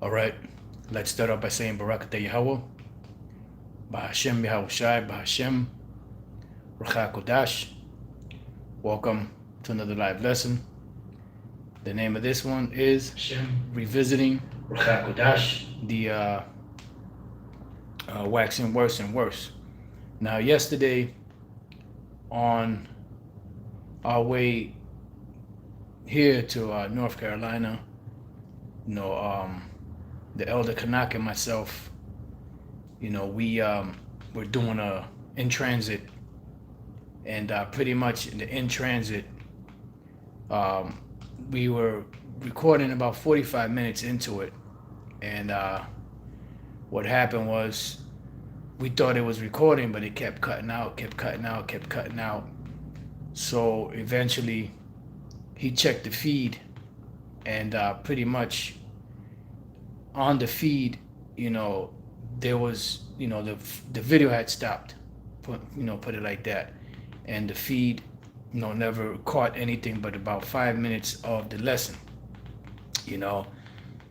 All right, let's start off by saying Barakatah Yahweh, Bahashem Yahushai, Bahashem, Racha Kodash. Welcome to another live lesson. The name of this one is Revisiting Racha Kodash, the waxing worse and worse. Now, yesterday, on our way here to North Carolina, the elder Kanak and myself, we're doing a in transit, and pretty much in the in transit, we were recording about 45 minutes into it, and what happened was we thought it was recording, but it kept cutting out. So eventually, he checked the feed, and pretty much on the feed, there was, the video had stopped, put it like that, and the feed, never caught anything but about 5 minutes of the lesson,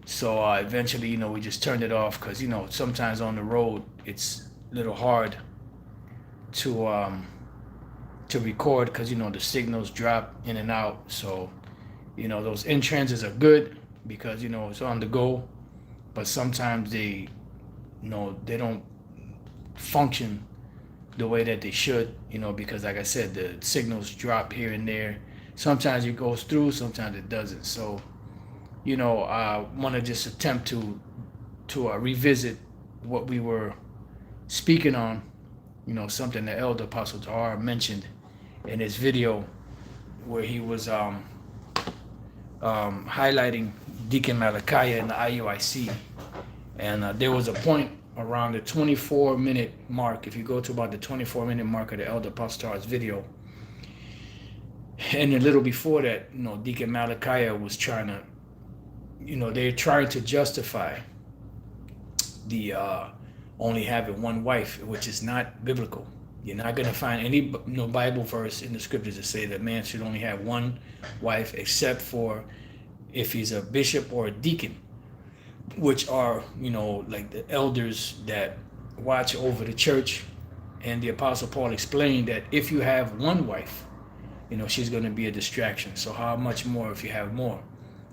So eventually, we just turned it off because, sometimes on the road it's a little hard to record because, the signals drop in and out. So, those in transits are good because, it's on the go. But sometimes they don't function the way that they should, because like I said, the signals drop here and there. Sometimes it goes through, sometimes it doesn't. So, I want to just attempt to revisit what we were speaking on, something that Elder Apostle Tahar mentioned in his video where he was highlighting Deacon Malachi in the IUIC, and there was a point around the 24-minute mark. If you go to about the 24-minute mark of the Elder Apostar's video, and a little before that, Deacon Malachi was trying to, they're trying to justify the only having one wife, which is not biblical. You're not going to find any Bible verse in the scriptures that say that man should only have one wife, except for if he's a bishop or a deacon, which are, like the elders that watch over the church. And the Apostle Paul explained that if you have one wife, she's going to be a distraction. So how much more if you have more?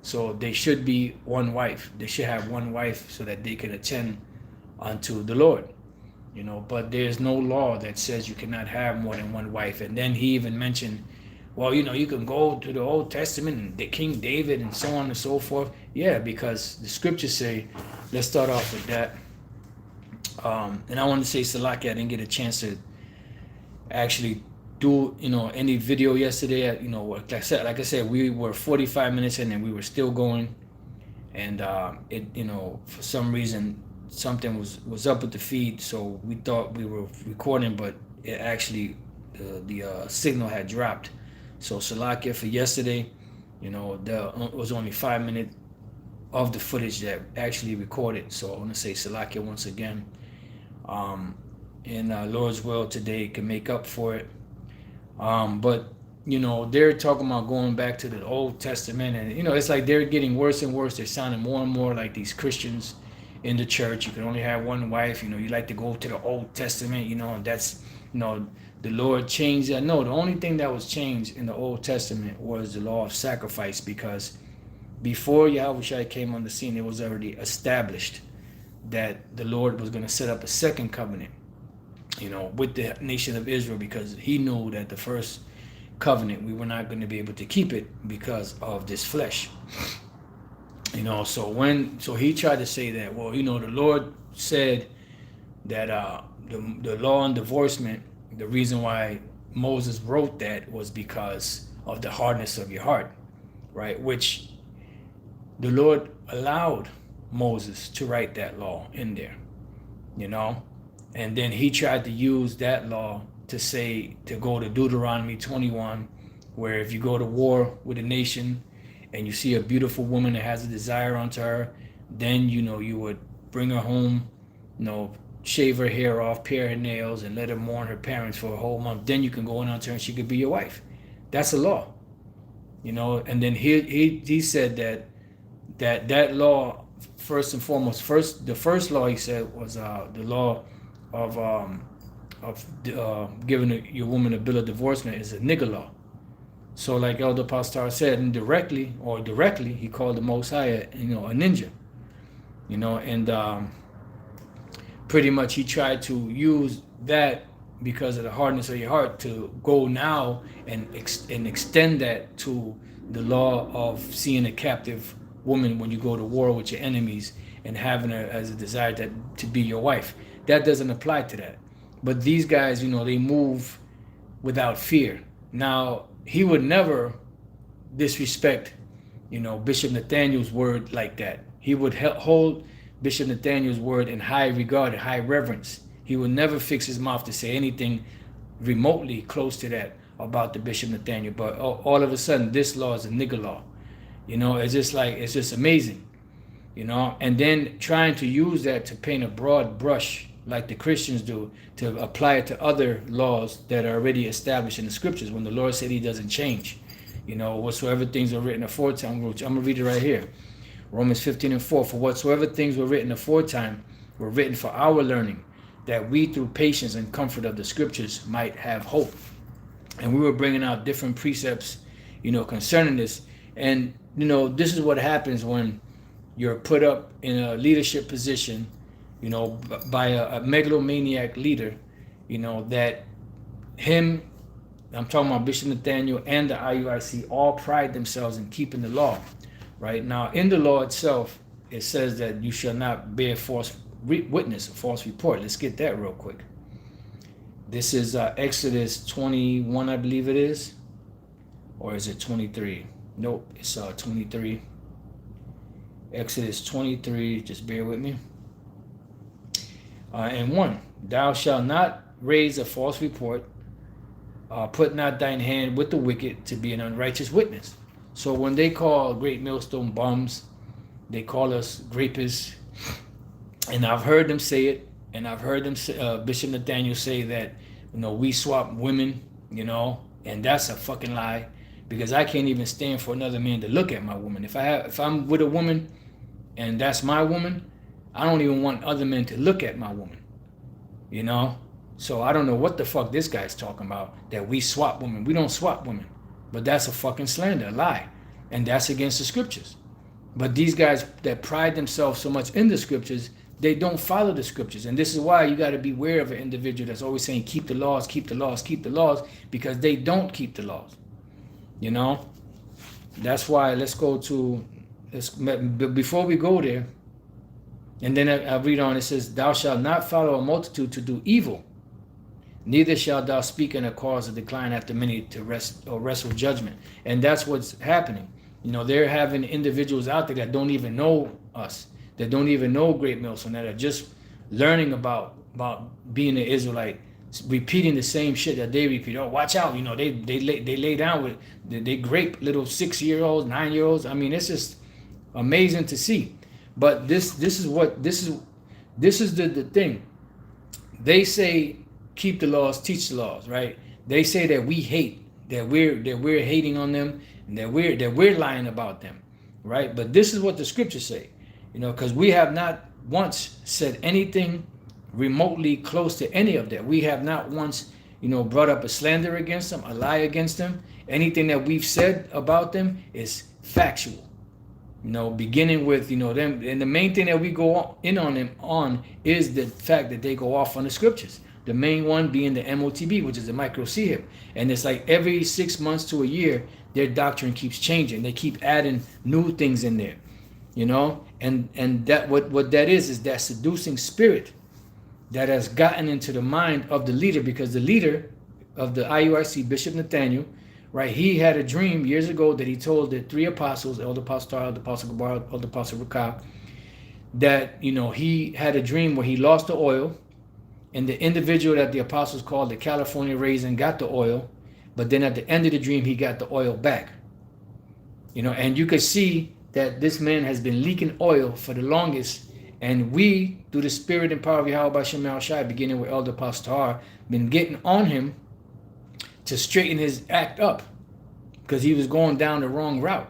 So they should be one wife. They should have one wife so that they can attend unto the Lord. But there's no law that says you cannot have more than one wife. And then he even mentioned, well, you can go to the Old Testament and the King David and so on and so forth. Yeah, because the scriptures say, let's start off with that. And I want to say, Salaki, I didn't get a chance to actually do, any video yesterday. Like I said, we were 45 minutes in and we were still going. And it, for some reason, something was up with the feed. So we thought we were recording, but it actually, the signal had dropped. So Salakia for yesterday, there was only 5 minutes of the footage that actually recorded. So I want to say Salakia once again. And Lord's will today can make up for it. But, they're talking about going back to the Old Testament. And, it's like they're getting worse and worse. They're sounding more and more like these Christians in the church. You can only have one wife. You like to go to the Old Testament, and that's, the Lord changed that. No, the only thing that was changed in the Old Testament was the law of sacrifice, because before Yahushua came on the scene, it was already established that the Lord was going to set up a second covenant, with the nation of Israel, because he knew that the first covenant, we were not going to be able to keep it because of this flesh. So he tried to say that, well, the Lord said that the law on divorcement, the reason why Moses wrote that was because of the hardness of your heart, right? Which the Lord allowed Moses to write that law in there, and then he tried to use that law to say, to go to Deuteronomy 21, where if you go to war with a nation and you see a beautiful woman that has a desire unto her, then, you would bring her home, shave her hair off, pare her nails, and let her mourn her parents for a whole month. Then you can go in on her and she could be your wife. That's a law, you know. And then he said that law, first and foremost, the first law he said was the law of giving your woman a bill of divorcement is a nigger law. So like Elder Pastor said, indirectly or directly, he called the Most High a ninja, you know. And pretty much he tried to use that because of the hardness of your heart to go now and extend that to the law of seeing a captive woman when you go to war with your enemies and having her as a desire to be your wife. That doesn't apply to that. But these guys, you know, they move without fear. Now, he would never disrespect, you know, Bishop Nathaniel's word like that. He would hold Bishop Nathaniel's word in high regard and high reverence. He would never fix his mouth to say anything remotely close to that about the Bishop Nathaniel. But all of a sudden, this law is a nigger law. You know, it's just amazing, you know. And then trying to use that to paint a broad brush like the Christians do, to apply it to other laws that are already established in the scriptures when the Lord said he doesn't change. You know, whatsoever things are written aforetime, I'm going to read it right here. Romans 15:4, for whatsoever things were written aforetime were written for our learning, that we through patience and comfort of the scriptures might have hope. And we were bringing out different precepts, you know, concerning this. And, you know, this is what happens when you're put up in a leadership position, you know, by a megalomaniac leader, you know, that him, I'm talking about Bishop Nathaniel and the IUIC, all pride themselves in keeping the law. Right now, in the law itself, it says that you shall not bear false witness, a false report. Let's get that real quick. This is Exodus 21, I believe it is. Or is it 23? Nope, it's 23. Exodus 23, just bear with me. And 1, thou shalt not raise a false report, put not thine hand with the wicked to be an unrighteous witness. So when they call Great Millstone bums, they call us rapists. And I've heard them say it, and I've heard them say, Bishop Nathaniel say that, you know, we swap women, you know, and that's a fucking lie, because I can't even stand for another man to look at my woman. If I'm with a woman and that's my woman, I don't even want other men to look at my woman, you know? So I don't know what the fuck this guy's talking about, that we swap women. We don't swap women. But that's a fucking slander, a lie. And that's against the scriptures. But these guys that pride themselves so much in the scriptures, they don't follow the scriptures. And this is why you got to be aware of an individual that's always saying, keep the laws, keep the laws, keep the laws, because they don't keep the laws. You know? That's why before we go there, and then I read on, it says, thou shalt not follow a multitude to do evil, neither shalt thou speak in a cause of decline after many to wrestle judgment. And that's what's happening. You know, they're having individuals out there that don't even know us, that don't even know Great Millstone, that are just learning about being an Israelite, repeating the same shit that they repeat. Oh, watch out! You know, they lay down with, they grape little 6-year-olds, 9-year-olds. I mean, it's just amazing to see. But this is the thing. They say keep the laws, teach the laws, right? They say that we hate, that we're hating on them, and that we're lying about them, right? But this is what the scriptures say, you know, because we have not once said anything remotely close to any of that. We have not once, you know, brought up a slander against them, a lie against them. Anything that we've said about them is factual. You know, beginning with, you know, them, and the main thing that we go in on them on is the fact that they go off on the scriptures. The main one being the MOTB, which is the micro CHIP. And it's like every 6 months to a year, their doctrine keeps changing. They keep adding new things in there, you know, and that what that is that seducing spirit that has gotten into the mind of the leader, because the leader of the IUIC, Bishop Nathaniel, right, he had a dream years ago that he told the 3 apostles, Elder Apostle, Elder Apostle Gabar, Elder Apostle Rakah, that, you know, he had a dream where he lost the oil, and the individual that the apostles called the California Raisin got the oil, but then at the end of the dream, he got the oil back. You know, and you could see that this man has been leaking oil for the longest, And we, through the spirit and power of Yahweh Bashem Shai, beginning with Elder Pastor, been getting on him to straighten his act up, because he was going down the wrong route.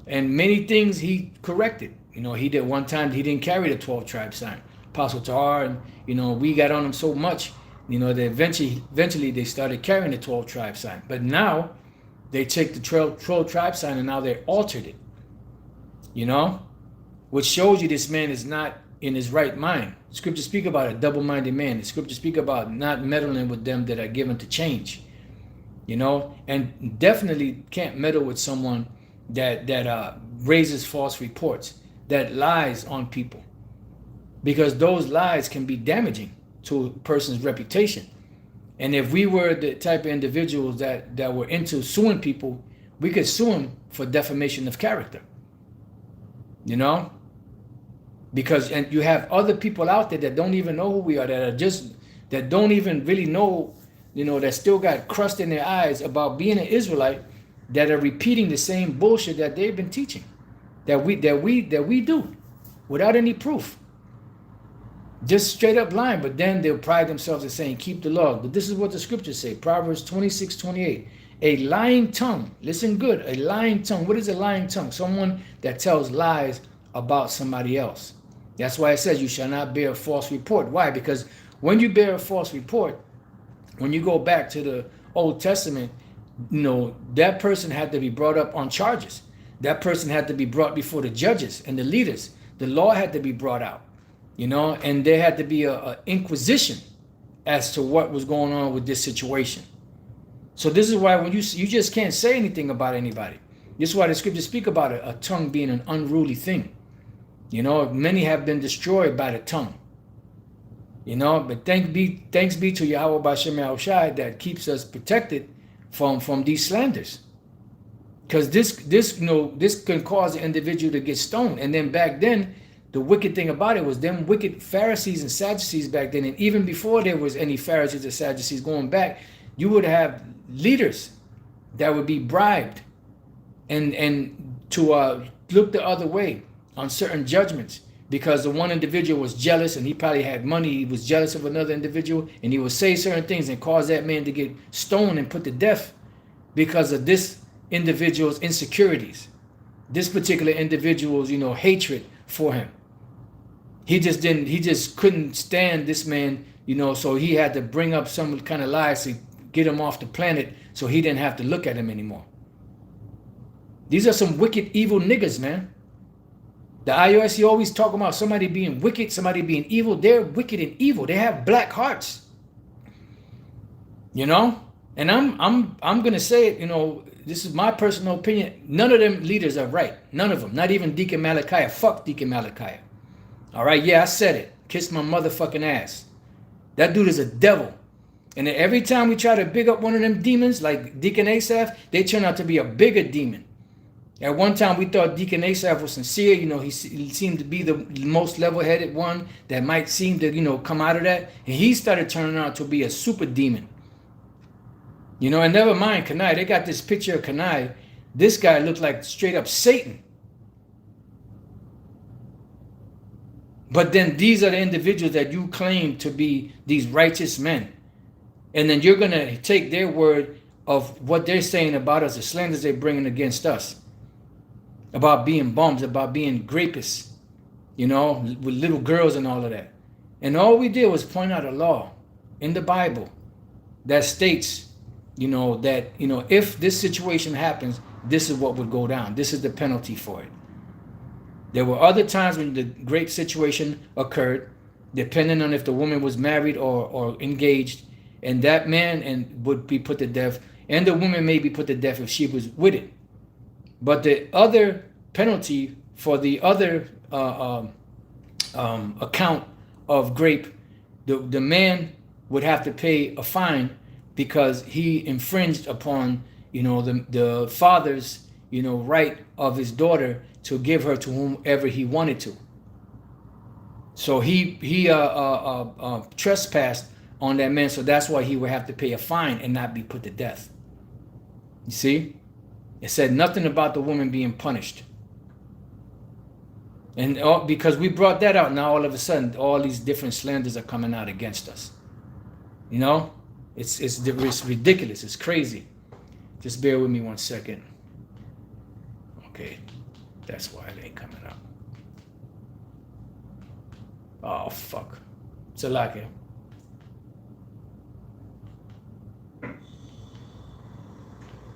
And many things he corrected. You know, he did one time, he didn't carry the 12 tribe sign. Apostle Tahar, and, you know, we got on him so much, you know, that eventually they started carrying the 12 tribe sign. But now they take the 12 tribe sign and now they altered it. You know, which shows you this man is not in his right mind. The scriptures speak about a double-minded man. The scriptures speak about not meddling with them that are given to change. You know, and definitely can't meddle with someone that raises false reports, that lies on people, because those lies can be damaging to a person's reputation. And if we were the type of individuals that were into suing people, we could sue them for defamation of character. You know, because and you have other people out there that don't even know who we are, that don't even really know, you know, that still got crust in their eyes about being an Israelite, that are repeating the same bullshit that they've been teaching, that we do, without any proof, just straight up lying. But then they'll pride themselves in saying keep the law. But this is what the scriptures say, Proverbs 26:28. A lying tongue, listen good, a lying tongue. What is a lying tongue? Someone that tells lies about somebody else. That's why it says you shall not bear a false report. Why? Because when you bear a false report, when you go back to the Old Testament, you know, that person had to be brought up on charges. That person had to be brought before the judges and the leaders. The law had to be brought out, you know, and there had to be a inquisition as to what was going on with this situation. So this is why when you just can't say anything about anybody. This is why the scriptures speak about a tongue being an unruly thing. You know, many have been destroyed by the tongue. You know, but thanks be to Yahweh Bashem Yahushai that keeps us protected from these slanders. Because this you know, this can cause an individual to get stoned. And then back then, the wicked thing about it was them wicked Pharisees and Sadducees back then, and even before there was any Pharisees or Sadducees going back, you would have leaders that would be bribed and to look the other way on certain judgments, because the one individual was jealous and he probably had money. He was jealous of another individual, and he would say certain things and cause that man to get stoned and put to death because of this individual's insecurities, this particular individual's, you know, hatred for him. He just couldn't stand this man, you know, so he had to bring up some kind of lies to get him off the planet so he didn't have to look at him anymore. These are some wicked, evil niggas, man. The IUIC always talking about somebody being wicked, somebody being evil. They're wicked and evil. They have black hearts. You know? And I'm gonna say it, you know, this is my personal opinion. None of them leaders are right. None of them. Not even Deacon Malachi. Fuck Deacon Malachi. All right, yeah, I said it. Kiss my motherfucking ass. That dude is a devil. And then every time we try to big up one of them demons, like Deacon Asaph, they turn out to be a bigger demon. At one time, we thought Deacon Asaph was sincere. You know, he seemed to be the most level-headed one that might seem to, you know, come out of that. And he started turning out to be a super demon. You know, and never mind Kanai. They got this picture of Kanai. This guy looked like straight up Satan. But then these are the individuals that you claim to be these righteous men. And then you're going to take their word of what they're saying about us, the slanders they're bringing against us, about being bums, about being grapists, you know, with little girls and all of that. And all we did was point out a law in the Bible that states, you know, that, you know, if this situation happens, this is what would go down. This is the penalty for it. There were other times when the grape situation occurred, depending on if the woman was married or engaged, and that man would be put to death, and the woman may be put to death if she was with it. But the other penalty for the other account of grape, the man would have to pay a fine because he infringed upon, you know, the father's, you know, right of his daughter to give her to whomever he wanted to. So he trespassed on that man, so that's why he would have to pay a fine and not be put to death. You see? It said nothing about the woman being punished. And because we brought that out, now all of a sudden, all these different slanders are coming out against us. You know, it's ridiculous. It's crazy. Just bear with me 1 second. Okay, that's why it ain't coming up. Oh fuck, it's a lot here.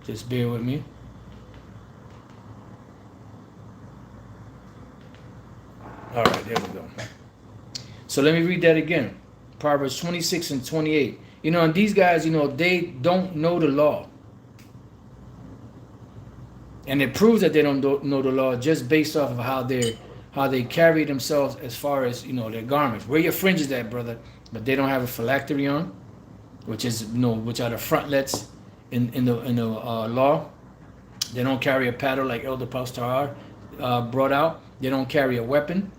Just bear with me. All right, there we go. So let me read that again. Proverbs 26 and 28. You know, and these guys, you know, they don't know the law. And it proves that they don't know the law just based off of how they carry themselves as far as, you know, their garments. Where your fringes at, brother? But they don't have a phylactery on, which is, you know, which are the frontlets in the law. They don't carry a paddle like Elder Pastor brought out. They don't carry a weapon.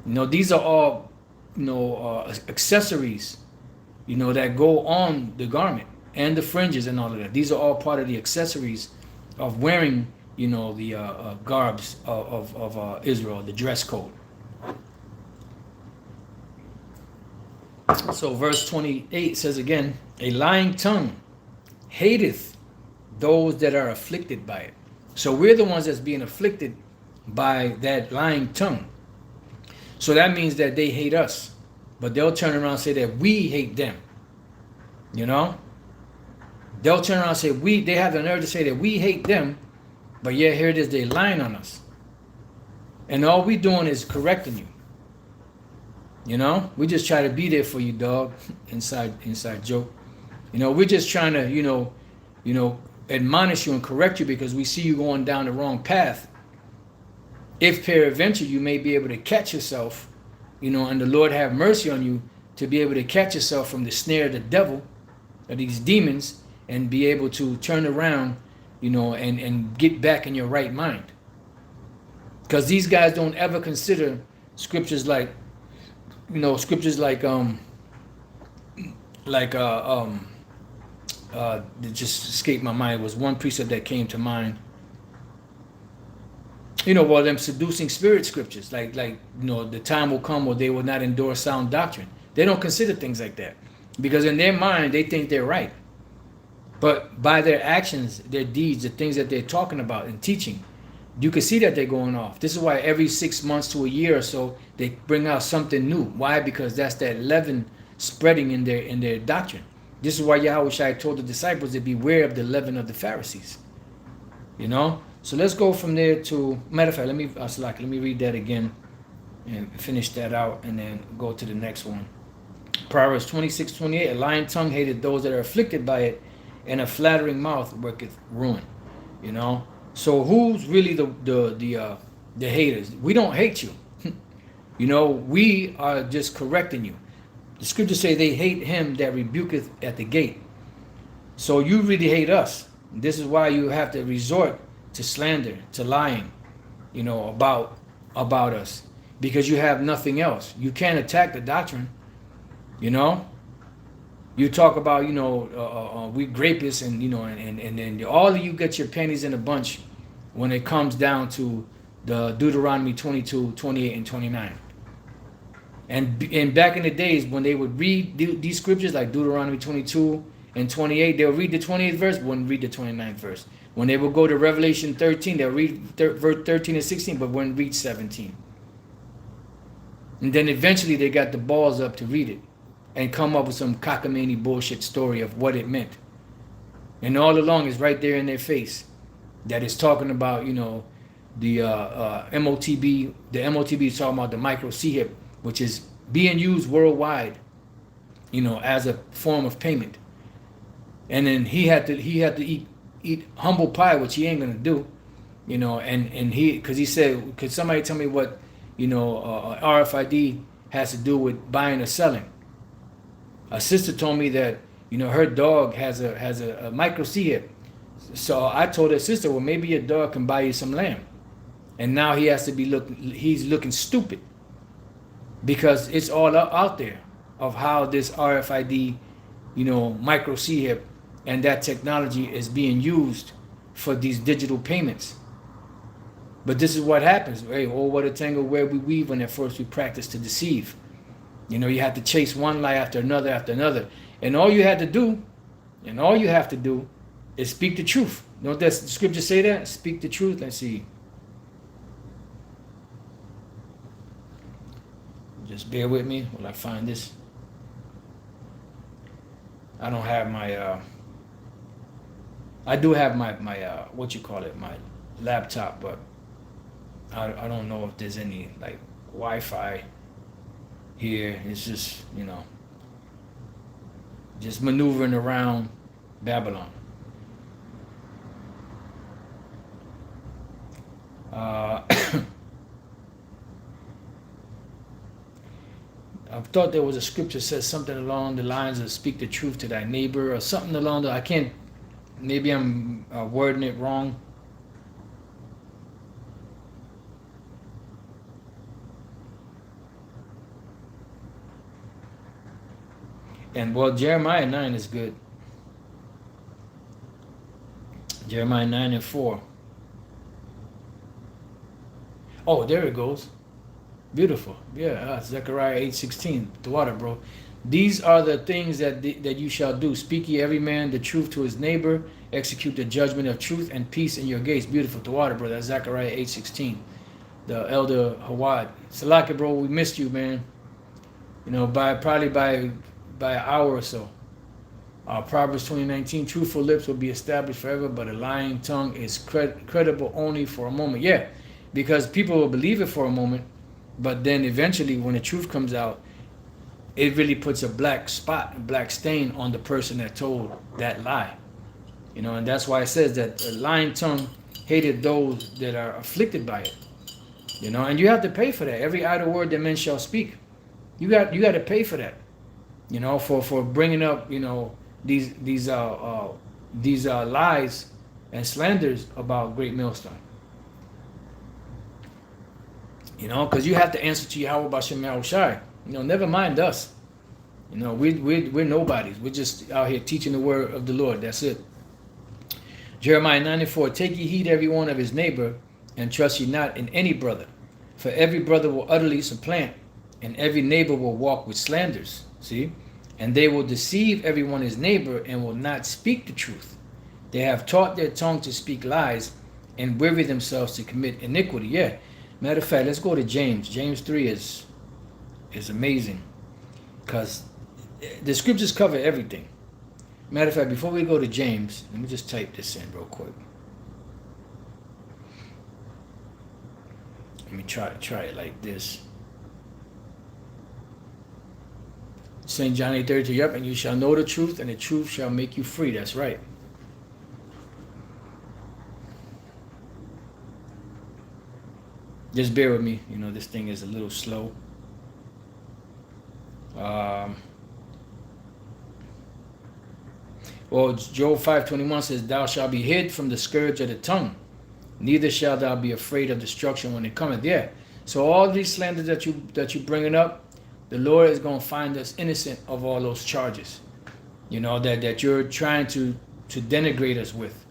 You know, these are all, you know, accessories, you know, that go on the garment and the fringes and all of that. These are all part of the accessories of wearing, you know, the garbs of Israel, the dress code. So verse 28 says again, a lying tongue hateth those that are afflicted by it. So we're the ones that's being afflicted by that lying tongue. So that means that they hate us, but they'll turn around and say that we hate them. You know, they'll turn around and say they have the nerve to say that we hate them, but yeah, here it is, they lying on us. And all we doing is correcting you. You know, we just try to be there for you, dog. Inside joke. You know, we're just trying to, you know, admonish you and correct you because we see you going down the wrong path. If peradventure you may be able to catch yourself, you know, and the Lord have mercy on you to be able to catch yourself from the snare of the devil, of these demons, and be able to turn around, you know, and get back in your right mind. Because these guys don't ever consider scriptures like, you know, scriptures like it just escaped my mind. It was one precept that came to mind. You know, well, them seducing spirit scriptures, like you know, the time will come where they will not endure sound doctrine. They don't consider things like that because in their mind they think they're right, but by their actions, their deeds, the things that they're talking about and teaching, you can see that they're going off. This is why every 6 months to a year or so they bring out something new. Why? Because that's that leaven spreading in their doctrine. This is why Yahushua told the disciples to beware of the leaven of the Pharisees. You know. So let's go from there to, matter of fact, let me read that again and finish that out and then go to the next one. Proverbs 26:28, a lying tongue hated those that are afflicted by it, and a flattering mouth worketh ruin. You know, so who's really the haters? We don't hate you. You know, we are just correcting you. The scriptures say they hate him that rebuketh at the gate. So you really hate us. This is why you have to resort to slander, to lying, you know, about us, because you have nothing else. You can't attack the doctrine, you know. You talk about, you know, we grapists and, you know, and then all of you get your pennies in a bunch when it comes down to the Deuteronomy 22, 28, and 29. And back in the days when they would read these scriptures like Deuteronomy 22 and 28, they'll read the 28th verse, but wouldn't read the 29th verse. When they would go to Revelation 13, they'll read verse 13 and 16, but wouldn't read 17. And then eventually they got the balls up to read it and come up with some cockamamie bullshit story of what it meant. And all along it's right there in their face that it's talking about, you know, the MOTB. The MOTB is talking about the micro CHIP, which is being used worldwide, you know, as a form of payment. And then he had to eat humble pie, which he ain't gonna do, you know, and because he said, could somebody tell me what, you know, RFID has to do with buying or selling? A sister told me that, you know, her dog has a micro chip. So I told her sister, well, maybe your dog can buy you some lamb. And now he's looking stupid because it's all out there of how this RFID, you know, micro chip and that technology is being used for these digital payments. But this is what happens. Hey, oh, what a tangle where we weave when at first we practice to deceive. You know, you have to chase one lie after another. And all you have to do, is speak the truth. Don't that scripture say that? Speak the truth. Let's see. Just bear with me while I find this. I don't have my I do have my what you call it, my laptop, but I don't know if there's any like Wi-Fi here. It's just, just maneuvering around Babylon. I thought there was a scripture that says something along the lines of speak the truth to thy neighbor or something along the, I can't, maybe I'm wording it wrong. And well, Jeremiah 9 is good. Jeremiah 9:4. Oh, there it goes. Beautiful. Yeah, Zechariah 8:16. The water, bro. These are the things that you shall do. Speak ye every man the truth to his neighbor. Execute the judgment of truth and peace in your gates. Beautiful. The water, bro. That's Zechariah 8:16. The elder Hawad. Salaka, bro. We missed you, man. Probably by an hour or so. Proverbs 20:19. Truthful lips will be established forever, but a lying tongue is credible only for a moment. Yeah, because people will believe it for a moment. But then eventually when the truth comes out, it really puts a black spot, a black stain on the person that told that lie. And that's why it says that a lying tongue hated those that are afflicted by it. And you have to pay for that. Every idle word that men shall speak. You got to pay for that. For bringing up, these lies and slanders about Great Millstone. Because you have to answer to Yahweh B'Shem Yahushai. Never mind us. We're nobodies. We're just out here teaching the word of the Lord. That's it. Jeremiah 9:4. Take ye heed every one of his neighbor, and trust ye not in any brother. For every brother will utterly supplant, and every neighbor will walk with slanders. See? And they will deceive everyone his neighbor, and will not speak the truth. They have taught their tongue to speak lies, and weary themselves to commit iniquity. Yeah. Matter of fact, let's go to James. James 3 is amazing, because the scriptures cover everything. Matter of fact, before we go to James, let me just type this in real quick. Let me try it like this. St. John 8:32. Yep, and you shall know the truth, and the truth shall make you free. That's right. Just bear with me. This thing is a little slow. Well, Job 5:21 says, thou shalt be hid from the scourge of the tongue, neither shalt thou be afraid of destruction when it cometh. Yeah. So all these slanders that you bringing up, the Lord is going to find us innocent of all those charges. That you're trying to denigrate us with.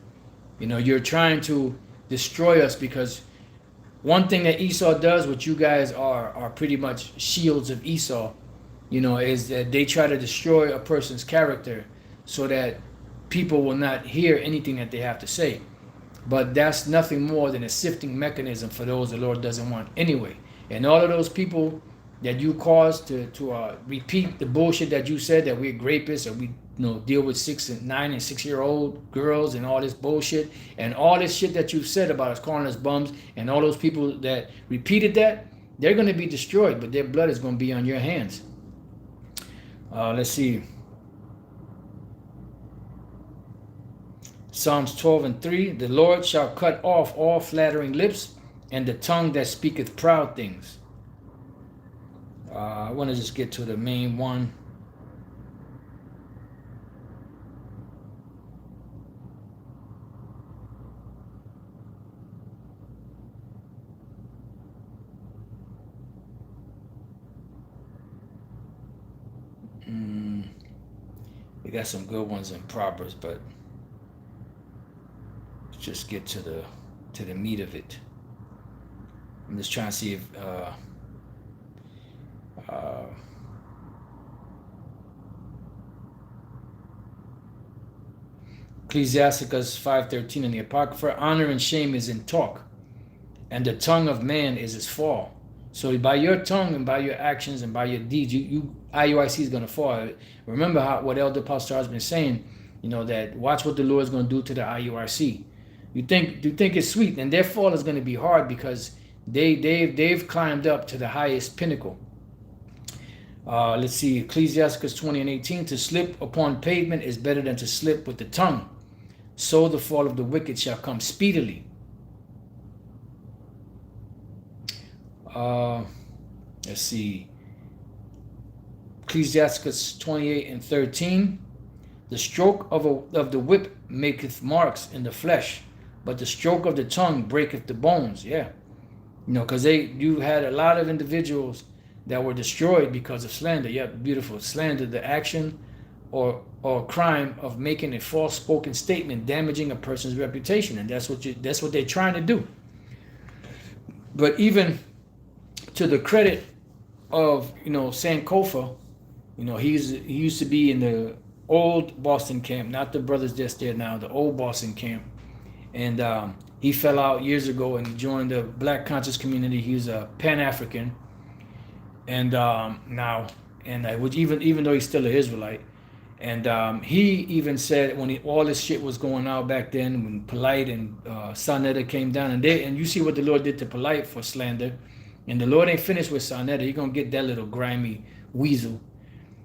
You're trying to destroy us, because one thing that Esau does, which you guys are pretty much shields of Esau, is that they try to destroy a person's character so that people will not hear anything that they have to say. But that's nothing more than a sifting mechanism for those the Lord doesn't want anyway. And all of those people that you caused to repeat the bullshit that you said, that we're rapists, or we deal with 6 and 9 and 6-year-old girls and all this bullshit, and all this shit that you've said about us, calling us bums, and all those people that repeated that, they're going to be destroyed, but their blood is going to be on your hands. Let's see. Psalms 12:3. The Lord shall cut off all flattering lips, and the tongue that speaketh proud things. I want to just get to the main one. We got some good ones in Proverbs, but let's just get to the meat of it. I'm just trying to see if Ecclesiasticus 5:13 in the Apocrypha, honor and shame is in talk, and the tongue of man is his fall. So by your tongue and by your actions and by your deeds, IUIC is going to fall. Remember what Elder Pastor has been saying, that watch what the Lord is going to do to the IUIC. You think it's sweet, and their fall is going to be hard because they've climbed up to the highest pinnacle. Let's see, Ecclesiasticus 20:18, to slip upon pavement is better than to slip with the tongue. So the fall of the wicked shall come speedily. Let's see, Ecclesiasticus 28:13, the stroke of the whip maketh marks in the flesh, but the stroke of the tongue breaketh the bones. Yeah, because you had a lot of individuals that were destroyed because of slander. Yeah, beautiful. Slander, the action or crime of making a false spoken statement damaging a person's reputation, and that's what they're trying to do. But even to the credit of Sankofa, he used to be in the old Boston camp, not the brothers just there now, the old Boston camp, and he fell out years ago and he joined the Black conscious community. He was a Pan-African, and now, and which even though he's still an Israelite, and he even said when all this shit was going out back then, when Polite and Sarnetta came down, and you see what the Lord did to Polite for slander, and the Lord ain't finished with Sarnetta. He gonna get that little grimy weasel,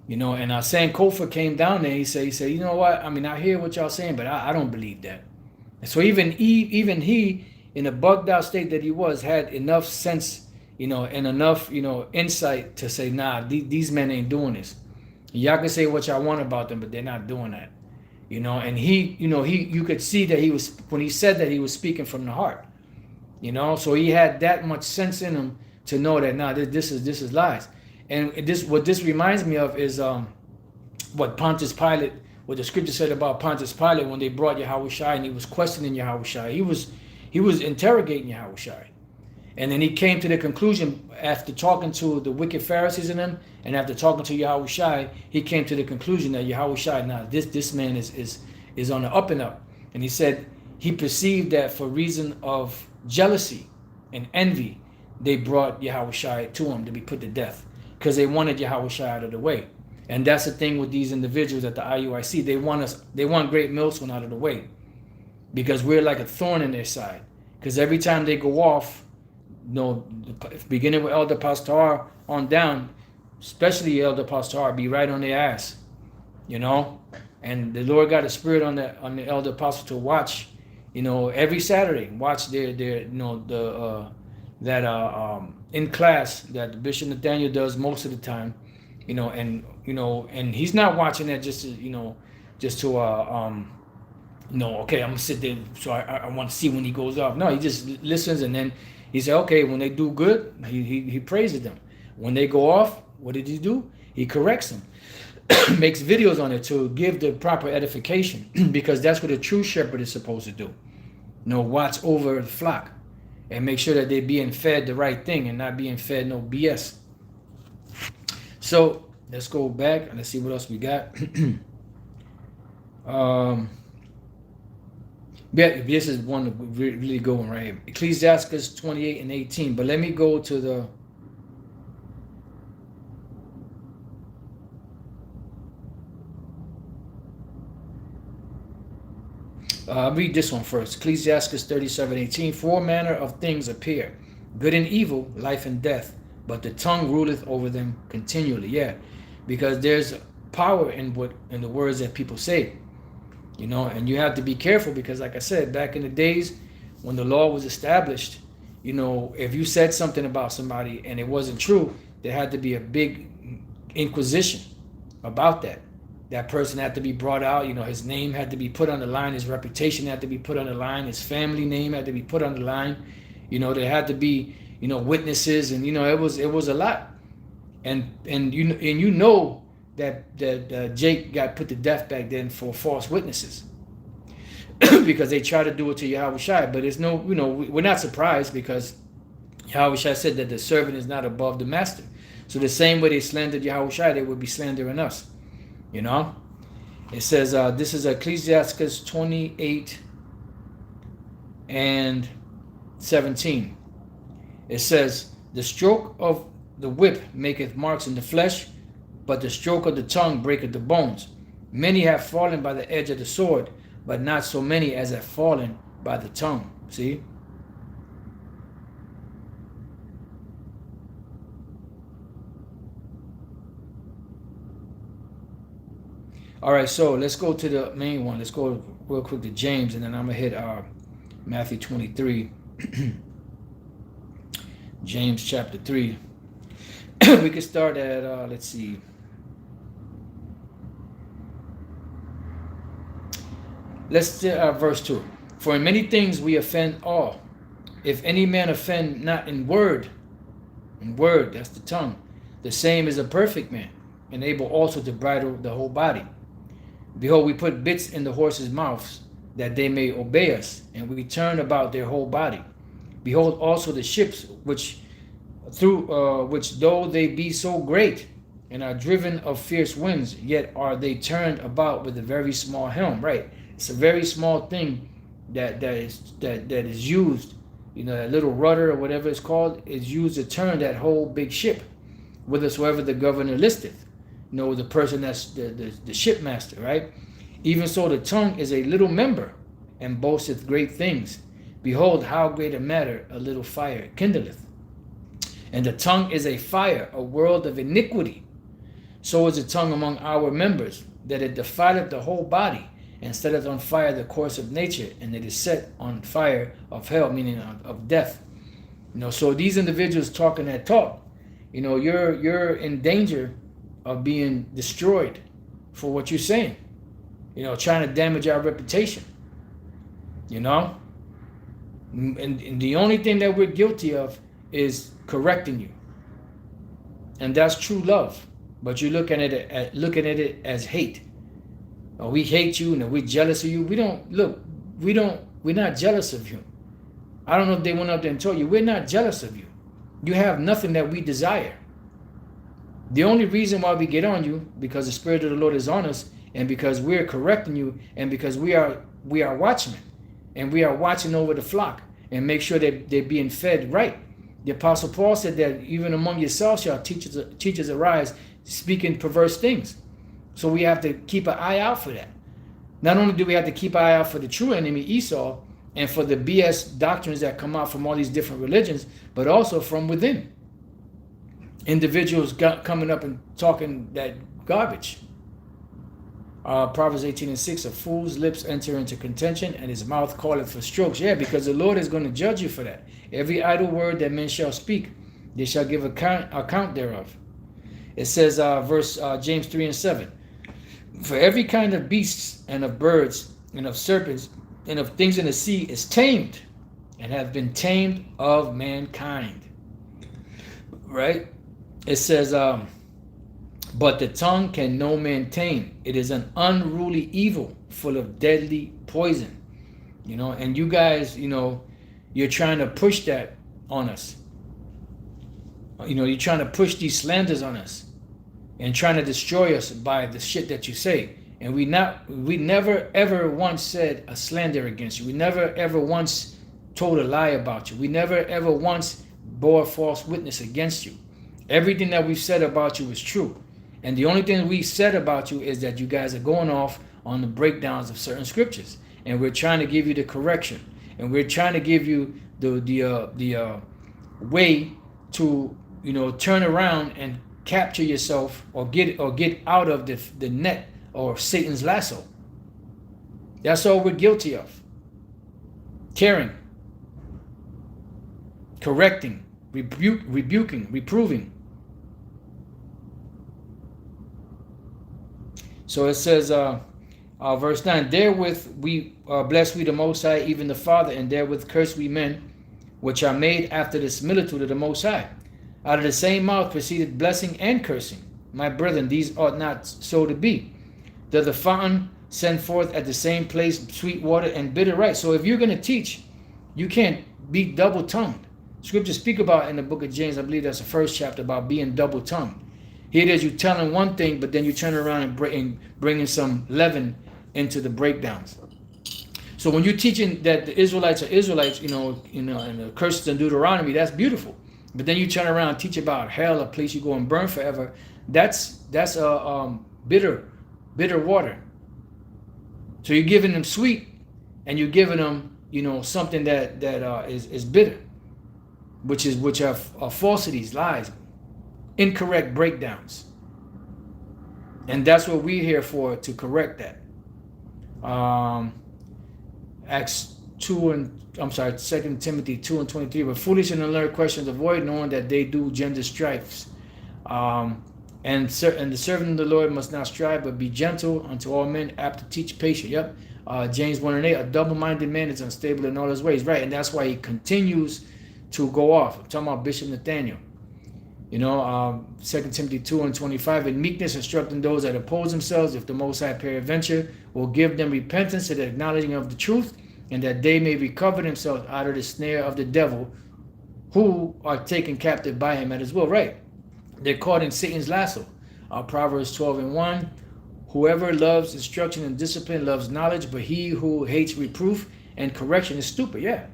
and Sankofa came down there. He said, you know what? I mean, I hear what y'all saying, but I don't believe that. And so even he, in a bugged out state that he was, had enough sense, and enough, insight to say, nah, these men ain't doing this. Y'all can say what y'all want about them, but they're not doing that. And you could see that when he said that, he was speaking from the heart. So he had that much sense in him to know that, nah, this is lies. And what this reminds me of is what the scripture said about Pontius Pilate when they brought Yahushua and he was questioning Yahushua. He was interrogating Yahushua. And then he came to the conclusion, after talking to the wicked Pharisees and them, and after talking to Yahushua, he came to the conclusion that Yahushua, now this man is on the up and up. And he said he perceived that for reason of jealousy and envy, they brought Yahushua to him to be put to death because they wanted Yahushua out of the way. And that's the thing with these individuals at the IUIC. They want Great Millstone out of the way because we're like a thorn in their side. Because every time they go off, beginning with Elder Pastor on down, especially Elder Pastor, be right on their ass, And the Lord got a spirit on the Elder Pastor to watch, every Saturday, watch their in class that Bishop Nathaniel does most of the time, and he's not watching that just to okay, I'm gonna sit there so I want to see when he goes off. No, he just listens, and then he said, okay, when they do good, he praises them. When they go off, what did he do? He corrects them, makes videos on it to give the proper edification, because that's what a true shepherd is supposed to do. Watch over the flock and make sure that they're being fed the right thing and not being fed no BS. So let's go back and let's see what else we got. Yeah, this is one really good one right here. Ecclesiasticus 28:18. But let me go to the I'll read this one first. Ecclesiasticus 37:18. Four manner of things appear, good and evil, life and death, but the tongue ruleth over them continually. Yeah, because there's power in the words that people say. And you have to be careful because, like I said, back in the days when the law was established, if you said something about somebody and it wasn't true, there had to be a big inquisition about that. That person had to be brought out. His name had to be put on the line. His reputation had to be put on the line. His family name had to be put on the line. There had to be, witnesses, and it was a lot. And that Jake got put to death back then for false witnesses because they tried to do it to Yahushua. But it's we're not surprised because, Yahushua said that the servant is not above the master. So the same way they slandered Yahushua, they would be slandering us. You know? It says, this is Ecclesiastes 28 and 17. It says, the stroke of the whip maketh marks in the flesh, but the stroke of the tongue breaketh the bones. Many have fallen by the edge of the sword, but not so many as have fallen by the tongue. See? All right, so let's go to the main one. Let's go real quick to James, and then I'm going to hit Matthew 23. James chapter 3. We can start at, let's see. Let's verse 2. For in many things we offend all. If any man offend not in word, that's the tongue, the same is a perfect man, and able also to bridle the whole body. Behold, we put bits in the horses' mouths, that they may obey us, and we turn about their whole body. Behold also the ships, which though they be so great, and are driven of fierce winds, yet are they turned about with a very small helm. Right? It's a very small thing that is used. You know, that little rudder or whatever it's called is used to turn that whole big ship, whithersoever the governor listeth. You know, the person that's the shipmaster, right? Even so, the tongue is a little member, and boasteth great things. Behold, how great a matter a little fire kindleth. And the tongue is a fire, a world of iniquity. So is the tongue among our members, that it defileth the whole body, and setteth on fire the course of nature, and it is set on fire of hell, meaning of death. You know, so these individuals talking that talk, you know, you're in danger of being destroyed for what you're saying. You know, trying to damage our reputation. You know? And the only thing that we're guilty of is correcting you. And that's true love. But you're looking at it as hate. Or we hate you and we're jealous of you. We're not jealous of you. I don't know if they went up there and told you, we're not jealous of you. You have nothing that we desire. The only reason why we get on you, because the Spirit of the Lord is on us, and because we're correcting you, and because we are watchmen, and we are watching over the flock, and make sure that they're being fed right. The Apostle Paul said that even among yourselves shall teachers arise, speaking perverse things. So we have to keep an eye out for that. Not only do we have to keep an eye out for the true enemy, Esau, and for the BS doctrines that come out from all these different religions, but also from within. Individuals coming up and talking that garbage. Proverbs 18:6, a fool's lips enter into contention, and his mouth calleth for strokes. Yeah, because the Lord is going to judge you for that. Every idle word that men shall speak, they shall give account thereof. It says, James 3:7, for every kind of beasts and of birds and of serpents and of things in the sea is tamed, and have been tamed of mankind. Right? It says, but the tongue can no man tame. It is an unruly evil, full of deadly poison. You know, and you guys, you know, you're trying to push that on us. You know, you're trying to push these slanders on us and trying to destroy us by the shit that you say. And we never ever once said a slander against you. We never ever once told a lie about you. We never ever once bore false witness against you. Everything that we've said about you is true. And the only thing we said about you is that you guys are going off on the breakdowns of certain scriptures. And we're trying to give you the correction. And we're trying to give you the way to, you know, turn around and capture yourself or get out of the net or Satan's lasso. That's all we're guilty of. Caring, correcting, rebuking, reproving. So it says, verse 9, therewith we bless we the Most High, even the Father, and therewith curse we men, which are made after the similitude of the Most High. Out of the same mouth proceeded blessing and cursing. My brethren, these ought not so to be. Does the fountain send forth at the same place sweet water and bitter? Right. So if you're going to teach, you can't be double-tongued. Scriptures speak about in the book of James, I believe that's the first chapter, about being double-tongued. Here it is, you telling one thing, but then you turn around and bringing some leaven into the breakdowns. So when you're teaching that the Israelites are Israelites, and the curses in Deuteronomy, that's beautiful. But then you turn around and teach about hell, a place you go and burn forever. That's bitter water. So you're giving them sweet, and you're giving them, something that is bitter, which are falsities, lies, incorrect breakdowns. And that's what we're here for, to correct that. Acts 2 Timothy 2 and 23. But foolish and unlearned questions avoid, knowing that they do gender strifes. And the servant of the Lord must not strive, but be gentle unto all men, apt to teach, patient. Yep. James 1 and 8. A double-minded man is unstable in all his ways. Right. And that's why he continues to go off. I'm talking about Bishop Nathaniel. 2 Timothy 2 and 25. In meekness instructing those that oppose themselves, if the Most High peradventure will give them repentance to the acknowledging of the truth, and that they may recover themselves out of the snare of the devil, who are taken captive by him at his will. Right. They're caught in Satan's lasso. Proverbs 12 and 1. Whoever loves instruction and discipline loves knowledge, but he who hates reproof and correction is stupid. Yeah.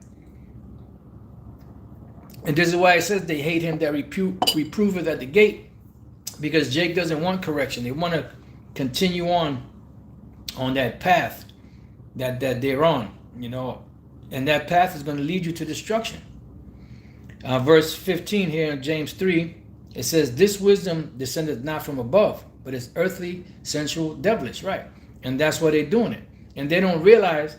And this is why it says they hate him that reproveth at the gate, because Jake doesn't want correction. They want to continue on that path that they're on, and that path is going to lead you to destruction. Verse 15 here in James 3, it says, this wisdom descendeth not from above, but is earthly, sensual, devilish. Right. And that's why they're doing it. And they don't realize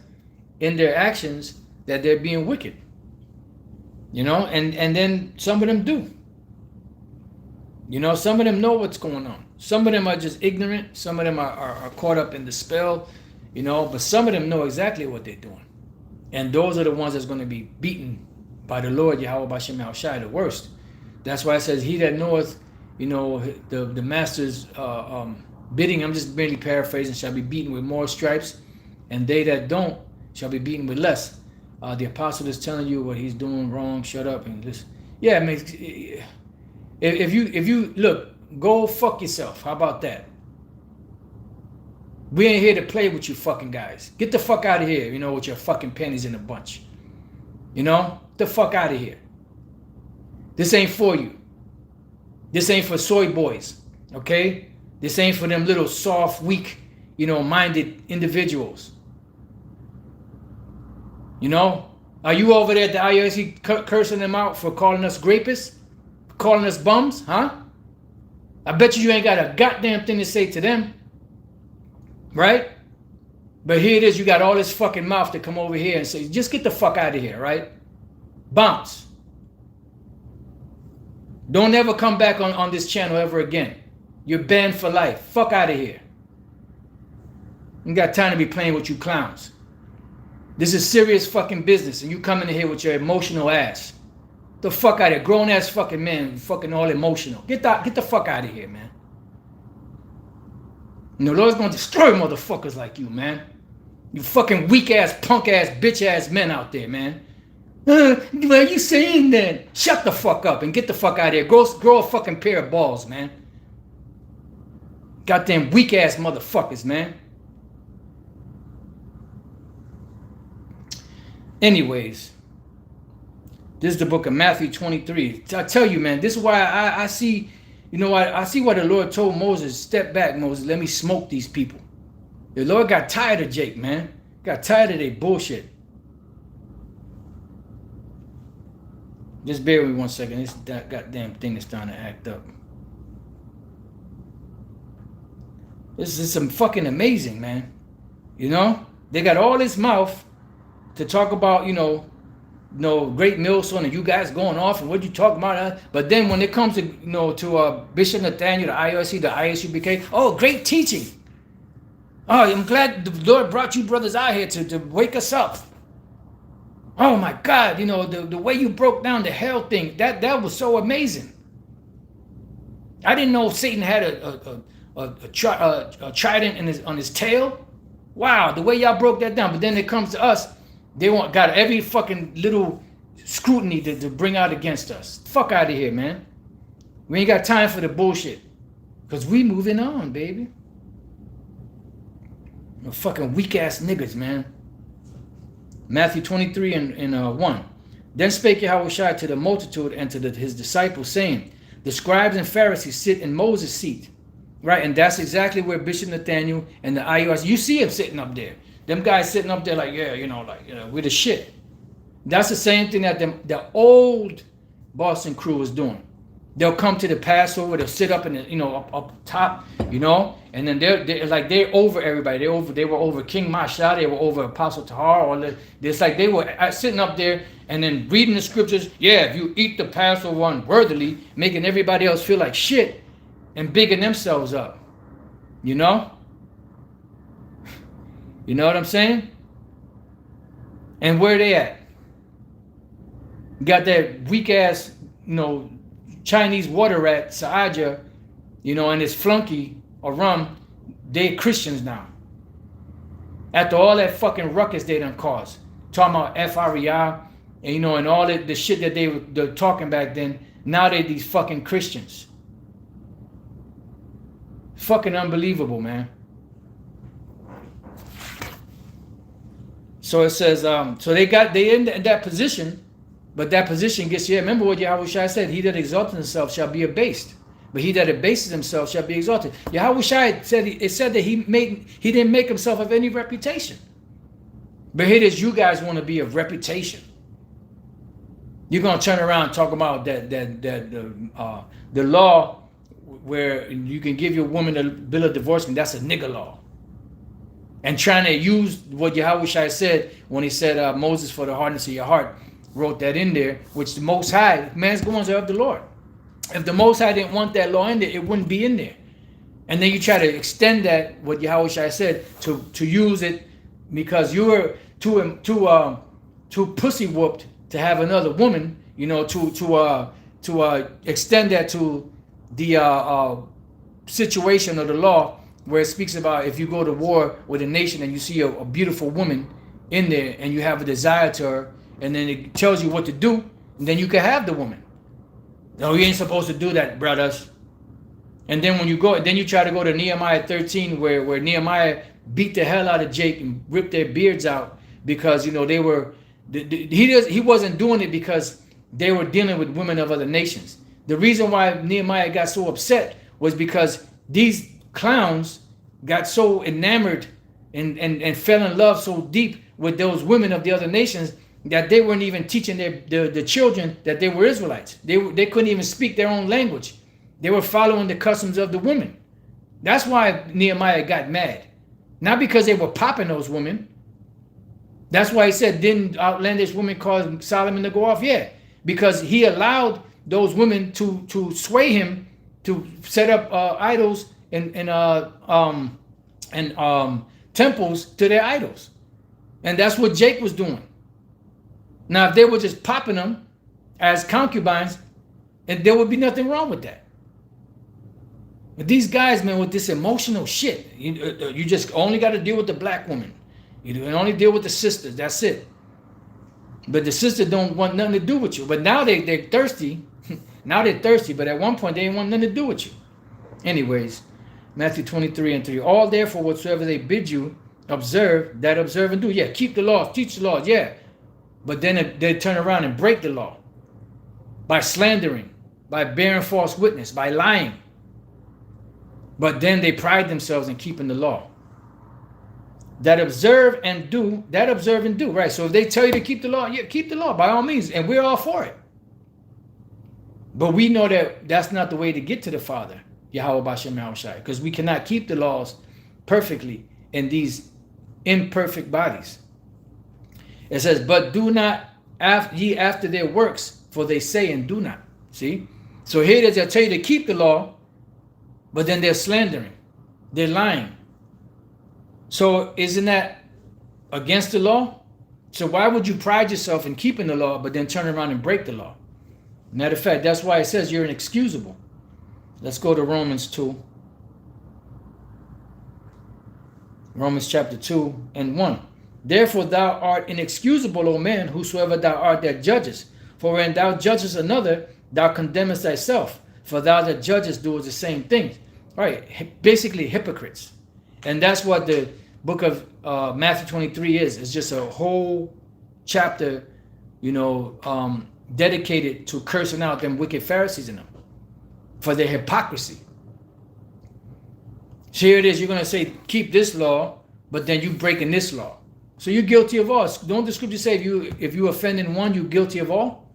in their actions that they're being wicked. And then some of them do. Some of them know what's going on. Some of them are just ignorant. Some of them are caught up in the spell, but some of them know exactly what they're doing. And those are the ones that's going to be beaten by the Lord, Yahweh Bashem Yahushai, the worst. That's why it says, he that knoweth, the master's bidding, I'm just merely paraphrasing, shall be beaten with more stripes, and they that don't shall be beaten with less. The apostle is telling you what he's doing wrong. Shut up and listen. Yeah, I mean, if you look, go fuck yourself. How about that? We ain't here to play with you fucking guys. Get the fuck out of here, with your fucking panties in a bunch. Get the fuck out of here. This ain't for you. This ain't for soy boys, okay? This ain't for them little soft, weak, minded individuals. Are you over there at the IUIC cursing them out for calling us grapists? Calling us bums, huh? I bet you ain't got a goddamn thing to say to them. Right? But here it is, you got all this fucking mouth to come over here and say, just get the fuck out of here, right? Bounce. Don't ever come back on this channel ever again. You're banned for life. Fuck out of here. You ain't got time to be playing with you clowns. This is serious fucking business, and you coming in here with your emotional ass. The fuck out of here. Grown ass fucking man, fucking all emotional. Get the fuck out of here, man. The Lord's gonna destroy motherfuckers like you, man. You fucking weak ass, punk ass, bitch ass men out there, man. What are you saying then? Shut the fuck up and get the fuck out of here. Grow a fucking pair of balls, man. Goddamn weak ass motherfuckers, man. Anyways, this is the book of Matthew 23. I tell you, man, this is why I see, I see why the Lord told Moses, step back, Moses, let me smoke these people. The Lord got tired of Jake, man. Got tired of their bullshit. Just bear with me 1 second. This goddamn thing is starting to act up. This is some fucking amazing, man. They got all this mouth to talk about, great millstone and you guys going off and what you talking about. But then when it comes to, to Bishop Nathaniel, the IOC, the ISUBK, oh, great teaching. Oh, I'm glad the Lord brought you brothers out here to wake us up. Oh my God, the way you broke down the hell thing, that was so amazing. I didn't know Satan had a trident on his tail. Wow, the way y'all broke that down. But then it comes to us, they got every fucking little scrutiny to bring out against us. Fuck out of here, man. We ain't got time for the bullshit. Because we moving on, baby. No fucking weak ass niggas, man. Matthew 23 and 1. Then spake Yahushua to the multitude and to his disciples, saying, the scribes and Pharisees sit in Moses' seat. Right? And that's exactly where Bishop Nathaniel and the IUIC, you see him sitting up there. Them guys sitting up there like, yeah, we're the shit. That's the same thing that the old Boston crew was doing. They'll come to the Passover, they'll sit up in the, up top, and then they're over everybody. They were over King Masha, they were over Apostle Tahar, it's like they were sitting up there and then reading the scriptures. Yeah, if you eat the Passover unworthily, making everybody else feel like shit and bigging themselves up. You know what I'm saying? And where they at? Got that weak ass, Chinese water rat, Saaja, and his flunky, Aram, they Christians now. After all that fucking ruckus they done caused. Talking about FREI, and all the shit that they're talking back then, now they're these fucking Christians. Fucking unbelievable, man. So it says, so they in that position. But that position gets, remember what Yahushua said, he that exalteth himself shall be abased. But he that abases himself shall be exalted. Yahushua said that he didn't make himself of any reputation. But here it is, you guys want to be of reputation. You're going to turn around and talk about the law where you can give your woman a bill of divorcement, that's a nigger law. And trying to use what Yahushua said when he said, Moses, for the hardness of your heart, wrote that in there, which the Most High, man's goings are of the Lord. If the Most High didn't want that law in there, it wouldn't be in there. And then you try to extend that, what Yahushua said, to use it because you were too pussy whooped to have another woman, to extend that to the situation of the law where it speaks about if you go to war with a nation and you see a beautiful woman in there and you have a desire to her, and then it tells you what to do, and then you can have the woman. No, you ain't supposed to do that, brothers. And then when you go, then you try to go to Nehemiah 13, where Nehemiah beat the hell out of Jake and ripped their beards out because they were. He wasn't doing it because they were dealing with women of other nations. The reason why Nehemiah got so upset was because these clowns got so enamored and fell in love so deep with those women of the other nations that they weren't even teaching the children that they were Israelites. They couldn't even speak their own language. They were following the customs of the women. That's why Nehemiah got mad. Not because they were popping those women. That's why he said, didn't outlandish women cause Solomon to go off? Yeah, because he allowed those women to sway him to set up idols and temples to their idols. And that's what Jake was doing. Now, if they were just popping them as concubines, and there would be nothing wrong with that. But these guys, man, with this emotional shit, you just only got to deal with the black woman. You only deal with the sisters. That's it. But the sisters don't want nothing to do with you. But now they're thirsty. Now they're thirsty. But at one point, they didn't want nothing to do with you. Anyways, Matthew 23:3. All therefore whatsoever they bid you, observe, that observe and do. Yeah, keep the laws, teach the laws. Yeah. But then they turn around and break the law by slandering, by bearing false witness, by lying. But then they pride themselves in keeping the law. That observe and do, right? So if they tell you to keep the law, yeah, keep the law by all means, and we're all for it. But we know that that's not the way to get to the Father, Yahweh Bashem Yahushai, because we cannot keep the laws perfectly in these imperfect bodies. It says, but do not ye after their works, for they say and do not. See? So here it is, they'll tell you to keep the law, but then they're slandering. They're lying. So isn't that against the law? So why would you pride yourself in keeping the law, but then turn around and break the law? Matter of fact, that's why it says you're inexcusable. Let's go to Romans 2. Romans chapter 2 and 1. Therefore thou art inexcusable, O man, whosoever thou art that judgest. For when thou judgest another, thou condemnest thyself. For thou that judgest doest the same thing. Right? Basically hypocrites. And that's what the book of Matthew 23 is. It's just a whole chapter, dedicated to cursing out them wicked Pharisees in them for their hypocrisy. So here it is, you're going to say, keep this law, but then you breaking this law. So you're guilty of all. Don't the scripture say if you offend in one, you're guilty of all?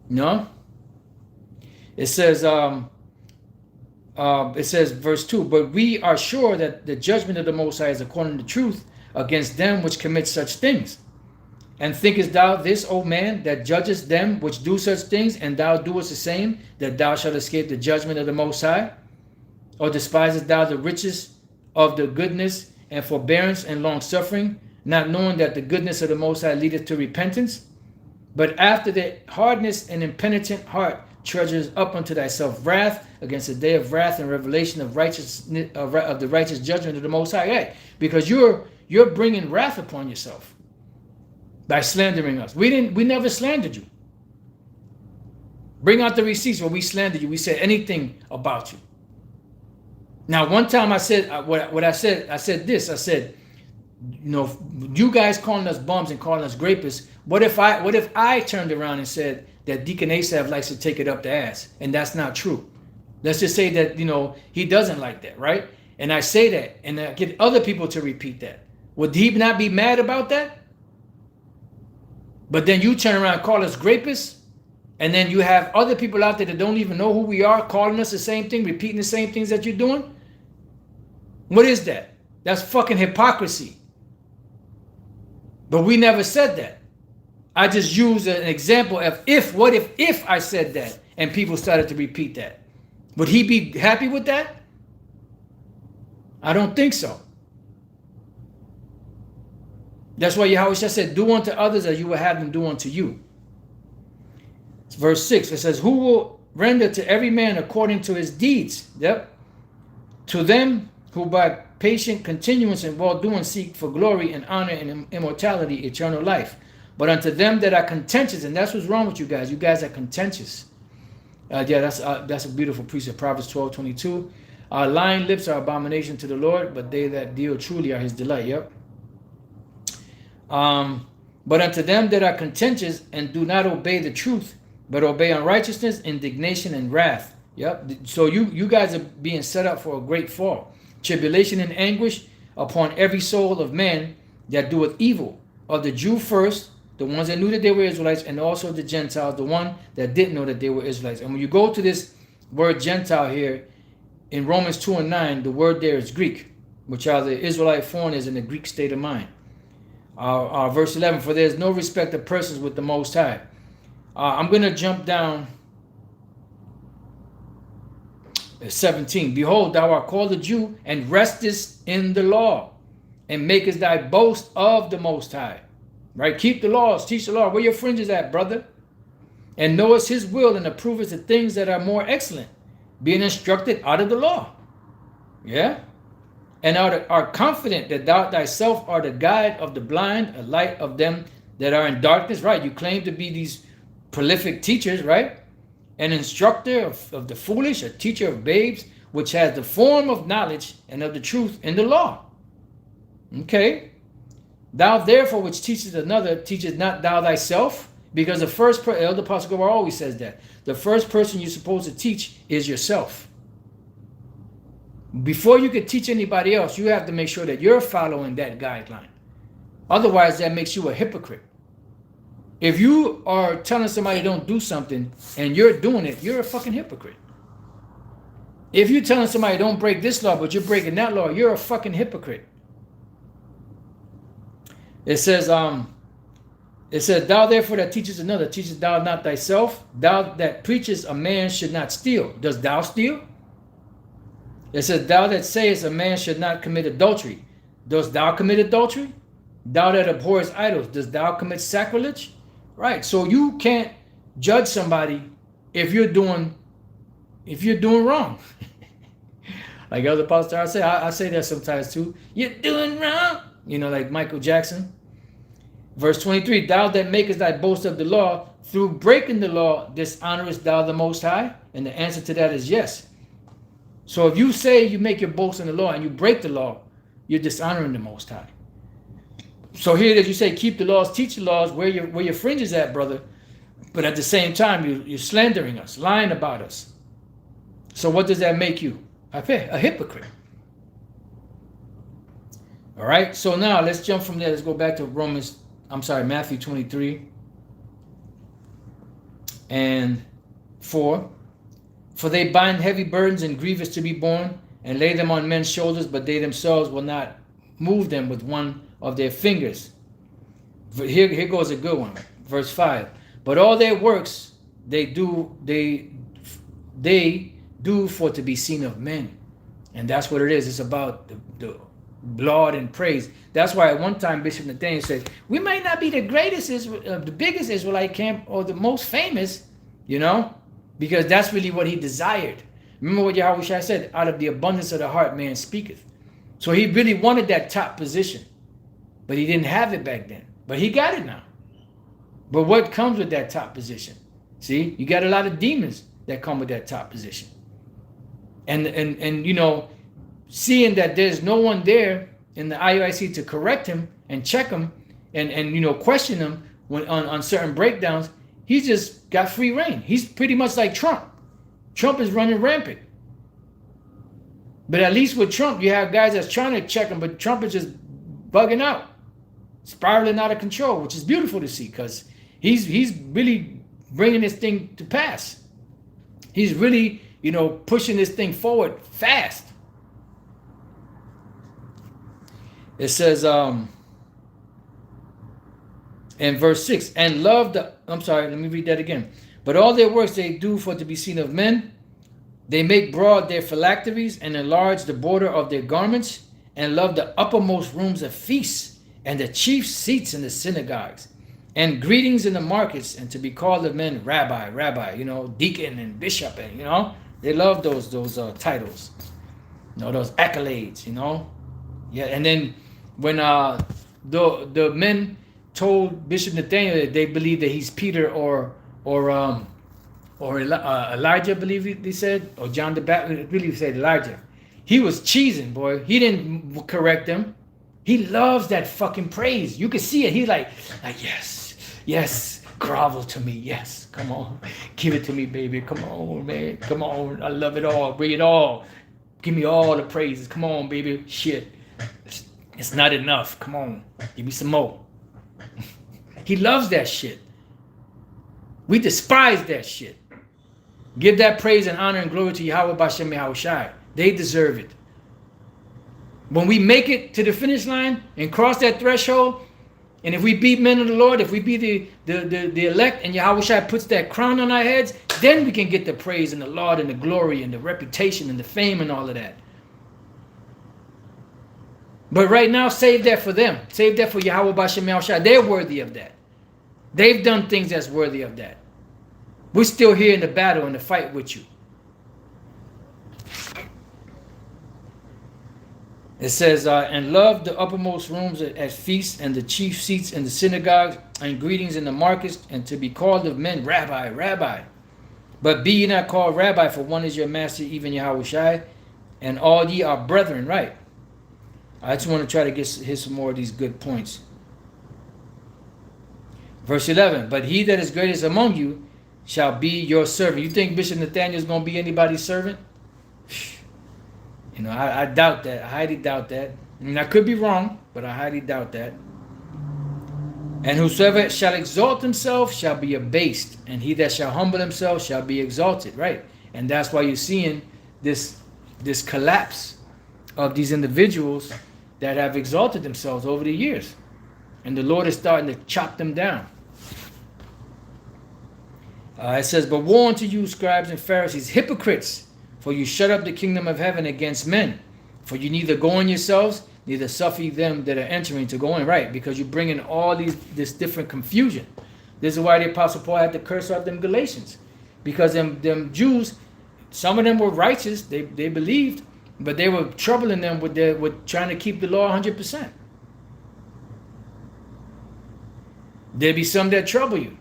No. It says, verse 2, but we are sure that the judgment of the Most High is according to truth against them which commit such things. And thinkest thou this, O man, that judgest them which do such things, and thou doest the same, that thou shalt escape the judgment of the Most High? Or despisest thou the riches of the goodness and forbearance and long suffering, not knowing that the goodness of the Most High leadeth to repentance? But after the hardness and impenitent heart treasures up unto thyself wrath against the day of wrath and revelation of righteousness of the righteous judgment of the Most High. Hey, because you're bringing wrath upon yourself by slandering us. We never slandered you. Bring out the receipts where we slandered you. We said anything about you. Now, one time I said I said, you guys calling us bums and calling us grapists. What if I turned around and said that Deacon Asaph likes to take it up the ass, and that's not true? Let's just say that he doesn't like that, right? And I say that, and I get other people to repeat that. Would he not be mad about that? But then you turn around and call us grapists, and then you have other people out there that don't even know who we are calling us the same thing, repeating the same things that you're doing. What is that? That's fucking hypocrisy. But we never said that. I just used an example of what if I said that and people started to repeat that. Would he be happy with that? I don't think so. That's why Yahweh said, do unto others as you will have them do unto you. It's verse 6. It says, who will render to every man according to his deeds? Yep. To them who by patient continuance and well-doing seek for glory and honor and immortality, eternal life. But unto them that are contentious, and that's what's wrong with you guys. You guys are contentious. That's a beautiful precept. Proverbs 12:22. Lying lips are abomination to the Lord, but they that deal truly are his delight. Yep. But unto them that are contentious and do not obey the truth, but obey unrighteousness, indignation, and wrath. Yep. So you guys are being set up for a great fall. Tribulation and anguish upon every soul of man that doeth evil, of the Jew first, the ones that knew that they were Israelites, and also the Gentiles, the one that didn't know that they were Israelites. And when you go to this word Gentile here, in Romans 2:9, the word there is Greek, which are the Israelite foreigners in the Greek state of mind. Verse 11, for there is no respect of persons with the Most High. I'm going to jump down. 17, behold, thou art called a Jew, and restest in the law, and makest thy boast of the Most High. Right? Keep the laws, teach the law. Where your fringes at, brother? And knowest his will, and approvest the things that are more excellent, being instructed out of the law. Yeah? And art confident that thou thyself art a guide of the blind, a light of them that are in darkness. Right? You claim to be these prolific teachers, right? An instructor of the foolish, a teacher of babes, which has the form of knowledge and of the truth in the law. Okay. Thou therefore which teachest another, teachest not thou thyself? Because the first person, Elder Apostle Gabar always says that. The first person you're supposed to teach is yourself. Before you can teach anybody else, you have to make sure that you're following that guideline. Otherwise, that makes you a hypocrite. If you are telling somebody don't do something and you're doing it, you're a fucking hypocrite. If you're telling somebody don't break this law, but you're breaking that law, you're a fucking hypocrite. It says, thou therefore that teachest another, teachest thou not thyself? Thou that preachest a man should not steal. Does thou steal? It says, thou that sayest a man should not commit adultery. Dost thou commit adultery? Thou that abhorrest idols, dost thou commit sacrilege? Right. So you can't judge somebody if you're doing wrong. Like Elder Pastor, I say that sometimes too. You're doing wrong. like Michael Jackson. Verse 23, thou that makest thy boast of the law, through breaking the law, dishonorest thou the Most High? And the answer to that is yes. So if you say you make your boast in the law and you break the law, you're dishonoring the Most High. So here it is, you say keep the laws, teach the laws, where your fringes at, brother. But at the same time, you're slandering us, lying about us. So what does that make you? A hypocrite. All right, so now let's jump from there. Let's go back to Matthew 23 and 4. For they bind heavy burdens and grievous to be borne, and lay them on men's shoulders, but they themselves will not move them with one of their fingers. Here goes a good one. Verse 5. But all their works they do for to be seen of men. And that's what it is. It's about the laud and praise. That's why at one time Bishop Nathaniel said, we might not be the greatest, the biggest Israelite camp or the most famous, because that's really what he desired. Remember what Yahushua said, out of the abundance of the heart man speaketh. So he really wanted that top position, but he didn't have it back then. But he got it now. But what comes with that top position? See, you got a lot of demons that come with that top position. And seeing that there's no one there in the IUIC to correct him and check him and question him on certain breakdowns, he just got free reign. He's pretty much like Trump. Trump is running rampant. But at least with Trump, you have guys that's trying to check him, but Trump is just bugging out, spiraling out of control, which is beautiful to see because he's really bringing this thing to pass. He's really, pushing this thing forward fast. It says in verse 6, and love let me read that again. But all their works they do for to be seen of men. They make broad their phylacteries and enlarge the border of their garments, and love the uppermost rooms of feasts and the chief seats in the synagogues, and greetings in the markets, and to be called of men rabbi, deacon and bishop, and they love those titles, those accolades, Yeah, and then when the men told Bishop Nathaniel that they believe that he's Peter or Elijah, I believe they said, or John the Baptist, I believe he said Elijah. He was cheesing, boy. He didn't correct them. He loves that fucking praise. You can see it. He's like yes, grovel to me. Yes, come on. Give it to me, baby. Come on, man. Come on. I love it all. Bring it all. Give me all the praises. Come on, baby. Shit. It's not enough. Come on. Give me some more. He loves that shit. We despise that shit. Give that praise and honor and glory to Yahweh Bashem Yahushai. They deserve it. When we make it to the finish line and cross that threshold, and if we be men of the Lord, if we be the elect, and Yahushai puts that crown on our heads, then we can get the praise and the laud and the glory and the reputation and the fame and all of that. But right now, save that for them. Save that for Yahweh Bashem Yahushai. They're worthy of that. They've done things that's worthy of that. We're still here in the battle and the fight with you. It says, and love the uppermost rooms at feasts and the chief seats in the synagogues and greetings in the markets, and to be called of men rabbi. But be ye not called rabbi, for one is your master, even Yahushai, and all ye are brethren. Right. I just want to try to hit some more of these good points. Verse 11, but he that is greatest among you shall be your servant. You think Bishop Nathaniel is going to be anybody's servant? I doubt that. I highly doubt that. I mean, I could be wrong, but I highly doubt that. And whosoever shall exalt himself shall be abased, and he that shall humble himself shall be exalted. Right? And that's why you're seeing this collapse of these individuals that have exalted themselves over the years. And the Lord is starting to chop them down. It says, but woe unto you, scribes and Pharisees, hypocrites, for you shut up the kingdom of heaven against men. For you neither go in yourselves, neither suffer them that are entering to go in. Right, because you bring in all this different confusion. This is why the Apostle Paul had to curse out them Galatians. Because them Jews, some of them were righteous, they believed, but they were troubling them with trying to keep the law 100%. There be some that trouble you.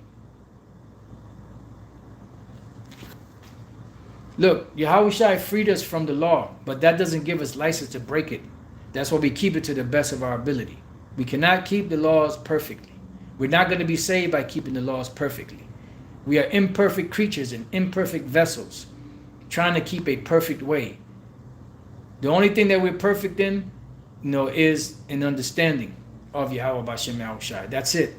Look, Yahushua freed us from the law, but that doesn't give us license to break it. That's why we keep it to the best of our ability. We cannot keep the laws perfectly. We're not going to be saved by keeping the laws perfectly. We are imperfect creatures and imperfect vessels trying to keep a perfect way. The only thing that we're perfect in, is an understanding of Yahweh Bashem Yahushua. That's it.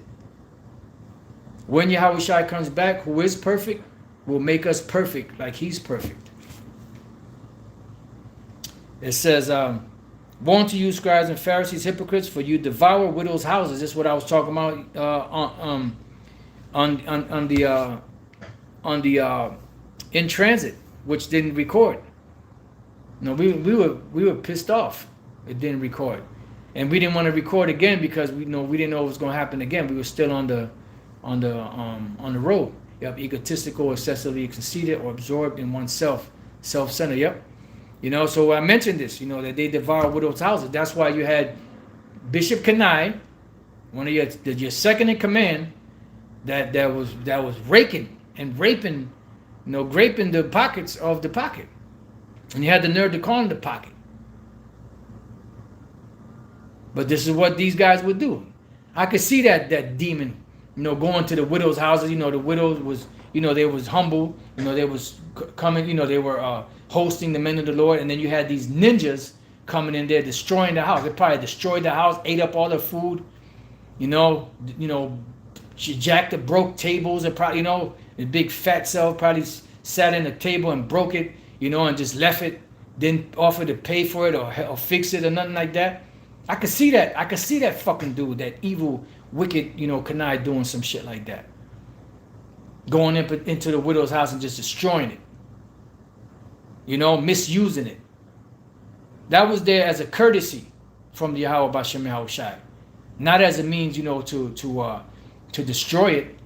When Yahushua comes back, who is perfect, will make us perfect like he's perfect. It says, woe unto you, scribes and Pharisees, hypocrites, for you devour widows' houses. This is what I was talking about on the in transit, which didn't record. We were pissed off. It didn't record, and we didn't want to record again because we didn't know what was going to happen again. We were still on the road. Yep, egotistical, excessively conceited, or absorbed in oneself, self-centered. Yep. So I mentioned this, that they devour widows' houses. That's why you had Bishop Kanai, one of your second in command, that was raking and raping, graping the pockets of the pocket. And you had the nerve to call him the pocket. But this is what these guys would do. I could see that demon, going to the widows' houses. The widows was, they was humble. They was coming. They were hosting the men of the Lord. And then you had these ninjas coming in there, destroying the house. They probably destroyed the house, ate up all the food. She jacked the broke tables. And probably, the big fat self probably sat in the table and broke it. And just left it. Didn't offer to pay for it or fix it or nothing like that. I could see that. I could see that fucking dude, that evil, wicked, Kanai doing some shit like that. Going into the widow's house and just destroying it. Misusing it. That was there as a courtesy from the Yahweh Bashem Yahushai. Not as a means, to destroy it.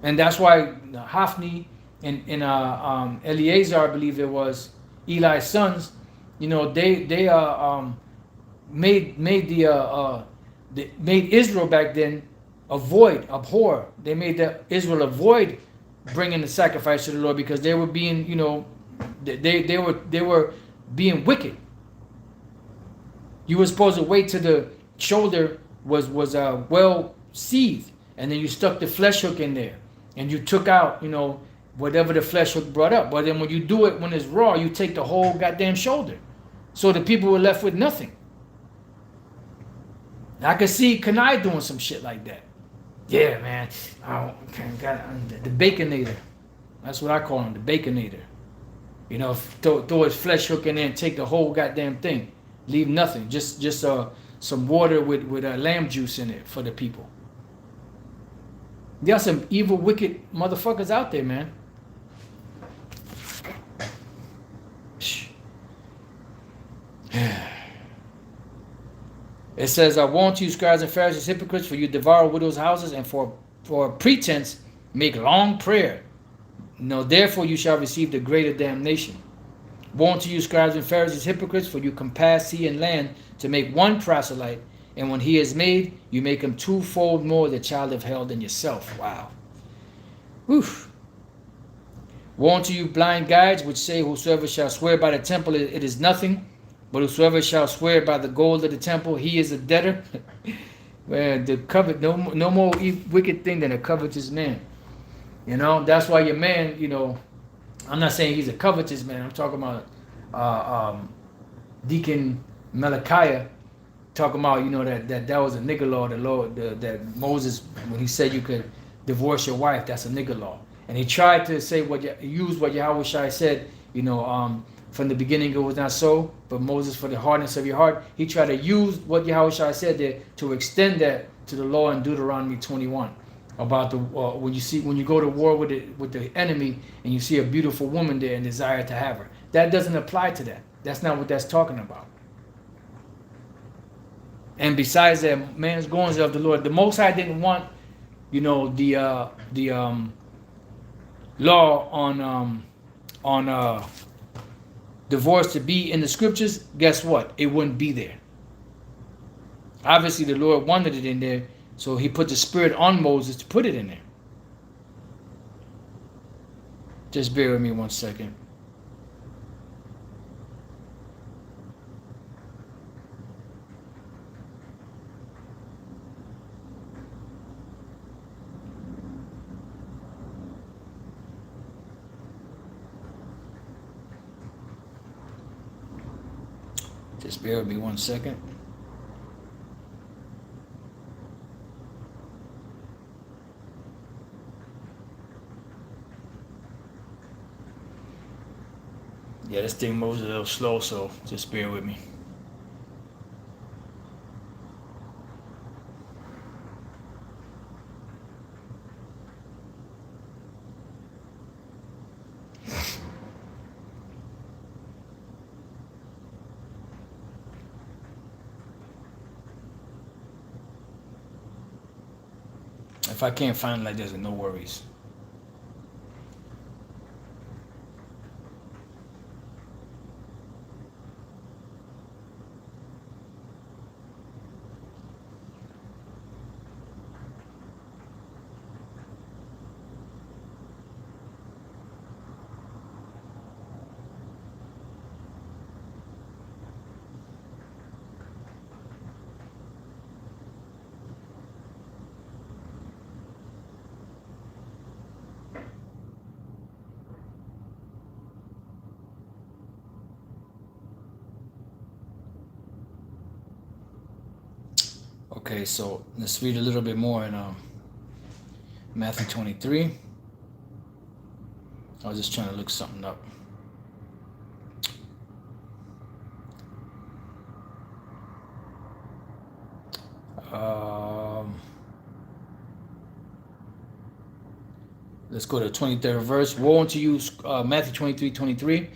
And that's why Hophni and Eleazar, I believe it was, Eli's sons, they made Israel back then abhor. They made Israel avoid bringing the sacrifice to the Lord because they were being, they were being wicked. You were supposed to wait till the shoulder was well seethed, and then you stuck the flesh hook in there, and you took out, whatever the flesh hook brought up. But then when you do it when it's raw, you take the whole goddamn shoulder. So the people were left with nothing. I could see Kanai doing some shit like that. Yeah, man. The Baconator. That's what I call him, the Baconator. Throw his flesh hook in there and take the whole goddamn thing. Leave nothing. Just some water with lamb juice in it for the people. There are some evil, wicked motherfuckers out there, man. It says, I warn you, scribes and Pharisees, hypocrites, for you devour widows' houses, and for pretense make long prayer. Therefore you shall receive the greater damnation. Woe unto you, scribes and Pharisees, hypocrites, for you compass sea and land to make one proselyte, and when he is made, you make him twofold more the child of hell than yourself. Wow. Oof. Woe unto you, blind guides, which say, whosoever shall swear by the temple, it is nothing. But whosoever shall swear by the gold of the temple, he is a debtor. Man, no more wicked thing than a covetous man. That's why your man, I'm not saying he's a covetous man. I'm talking about Deacon Malachi, talking about, that was a nigger law, that Moses, when he said you could divorce your wife, that's a nigger law. And he tried to say use what Yahweh Shai said, from the beginning it was not so, but Moses, for the hardness of your heart, he tried to use what Yahweh Shai said there to extend that to the law in Deuteronomy 21 about the when you go to war with the enemy and you see a beautiful woman there and desire to have her. That doesn't apply to that. That's not what that's talking about. And besides that, man's goings of the Lord, the Most High didn't want, the law on divorce to be in the scriptures. Guess what? It wouldn't be there. Obviously, the Lord wanted it in there So he put the Spirit on Moses to put it in there. Just bear with me 1 second. Just bear with me 1 second. Yeah, this thing moves a little slow, so just bear with me. If I can't find it like this, no worries. Okay, so let's read a little bit more in Matthew 23. I was just trying to look something up. Let's go to the 23rd verse. Woe unto you, Matthew 23:23.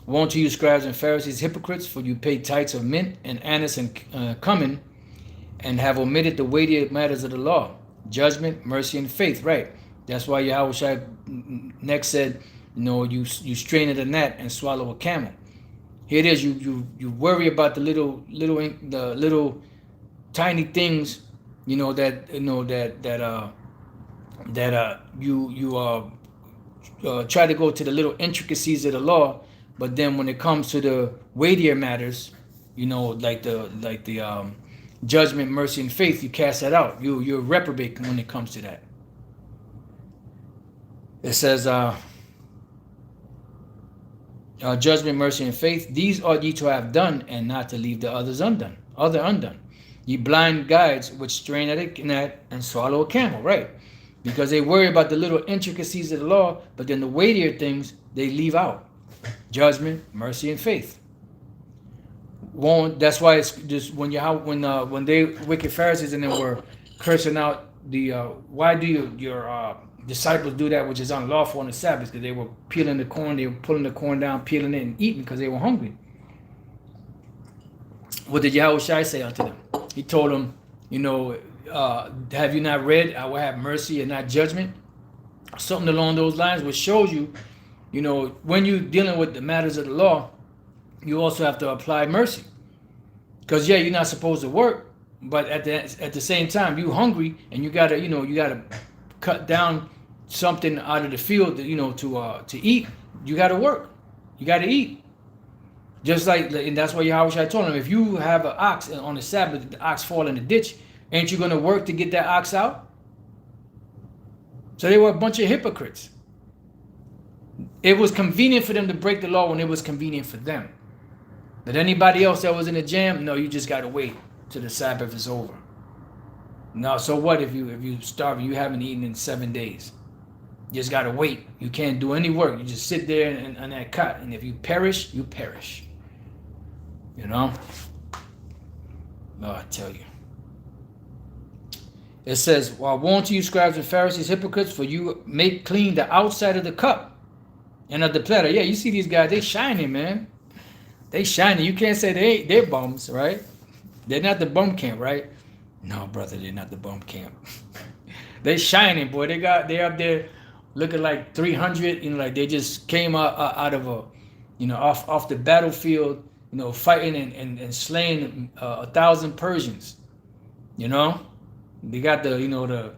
Woe unto you, scribes and Pharisees, hypocrites, for you pay tithes of mint and anise and cumin, and have omitted the weightier matters of the law, judgment, mercy, and faith. Right. That's why Yahweh next said, you strain at a gnat and swallow a camel. Here it is. You worry about the little tiny things, that you try to go to the little intricacies of the law, but then when it comes to the weightier matters, like the judgment, mercy, and faith, you cast that out. You're a reprobate when it comes to that. It says, judgment, mercy, and faith, these ought ye to have done, and not to leave the others undone. Ye blind guides which strain at a gnat and swallow a camel, right? Because they worry about the little intricacies of the law, but then the weightier things they leave out. Judgment, mercy, and faith. That's why it's just when they wicked Pharisees and then were cursing out the why do your disciples do that which is unlawful on the Sabbath? Because they were peeling the corn, they were pulling the corn down, peeling it and eating because they were hungry. What did Yahweh say unto them? He told them, have you not read, I will have mercy and not judgment? Something along those lines, which shows you, when you're dealing with the matters of the law, you also have to apply mercy. Because you're not supposed to work, but at the same time, you're hungry and you gotta cut down something out of the field, to eat. You gotta work. You gotta eat. Just like, and that's why Yahweh told him, if you have an ox on the Sabbath, the ox fall in the ditch, ain't you going to work to get that ox out? So they were a bunch of hypocrites. It was convenient for them to break the law when it was convenient for them. But anybody else that was in a jam, no, you just got to wait till the Sabbath is over. Now, so what if you starve, you haven't eaten in 7 days? You just got to wait. You can't do any work. You just sit there on that cot. And if you perish, you perish. No, I tell you. It says, woe unto you, scribes and Pharisees, hypocrites, for you make clean the outside of the cup and of the platter. Yeah, you see these guys, they shining, man. They shining. You can't say they're bums, right? They're not the bum camp, right? No, brother, they're not the bum camp. They shining, boy. They're up there looking like 300, like they just came out of off the battlefield, fighting and slaying 1,000 Persians, They got the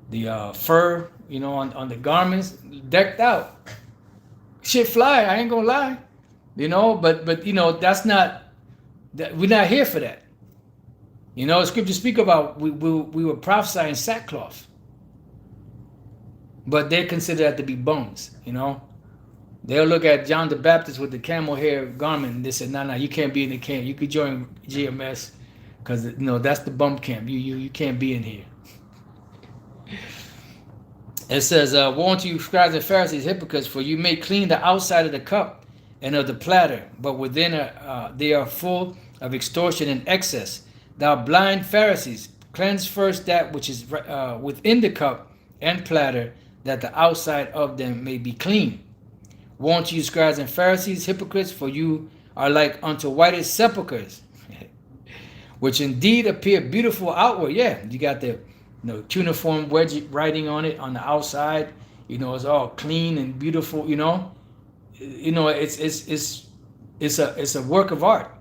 the fur on the garments decked out. Shit fly. I ain't gonna lie. But that's not that we're not here for that. Scripture speak about we were prophesying sackcloth, but they consider that to be bums. They'll look at John the Baptist with the camel hair garment and they say, no, you can't be in the camp. You could join GMS because that's the bum camp. You can't be in here. It says, woe unto you, scribes and Pharisees, hypocrites, for you may clean the outside of the cup and of the platter, but within they are full of extortion and excess. Thou blind Pharisees, cleanse first that which is within the cup and platter, that the outside of them may be clean. Woe unto you, scribes and Pharisees, hypocrites, for you are like unto whited sepulchres, which indeed appear beautiful outward. Yeah, you got the cuneiform wedge writing on it on the outside. It's all clean and beautiful. It's a work of art,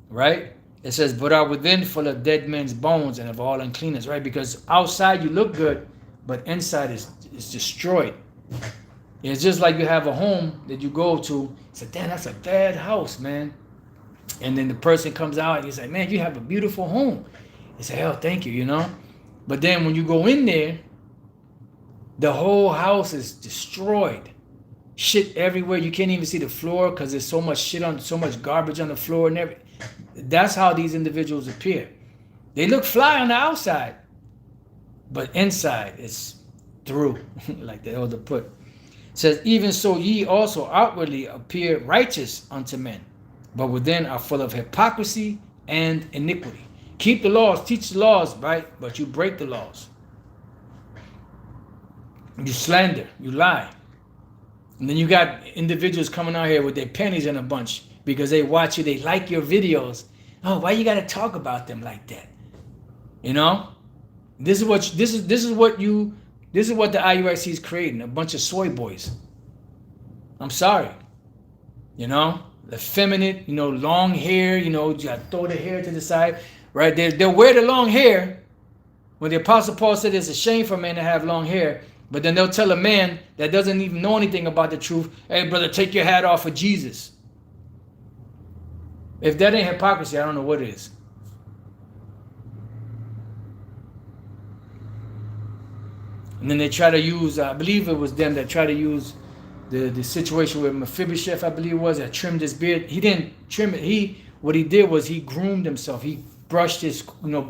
right? It says, but are within full of dead men's bones and of all uncleanness, right? Because outside you look good, but inside is destroyed. It's just like you have a home that you go to. Say, damn, that's a bad house, man. And then the person comes out and you say, man, you have a beautiful home. You say, oh, thank you, But then when you go in there, the whole house is destroyed. Shit everywhere. You can't even see the floor because there's so much so much garbage on the floor and everything. That's how these individuals appear. They look fly on the outside, but inside it's through, like the elder put. It says, even so ye also outwardly appear righteous unto men, but within are full of hypocrisy and iniquity. Keep the laws, teach the laws, right? But you break the laws. You slander, you lie. And then you got individuals coming out here with their panties in a bunch because they watch you, they like your videos. Oh, why you gotta talk about them like that? This is what the IUIC is creating, a bunch of soy boys. I'm sorry. Effeminate, long hair, you gotta throw the hair to the side, right? They'll wear the long hair. When the Apostle Paul said it's a shame for a man to have long hair, but then they'll tell a man that doesn't even know anything about the truth, hey brother, take your hat off for Jesus. If that ain't hypocrisy, I don't know what is. And then they try to use, I believe it was them that tried to use the situation with Mephibosheth, I believe it was, that trimmed his beard. He didn't trim it. What he did was he groomed himself. He brushed his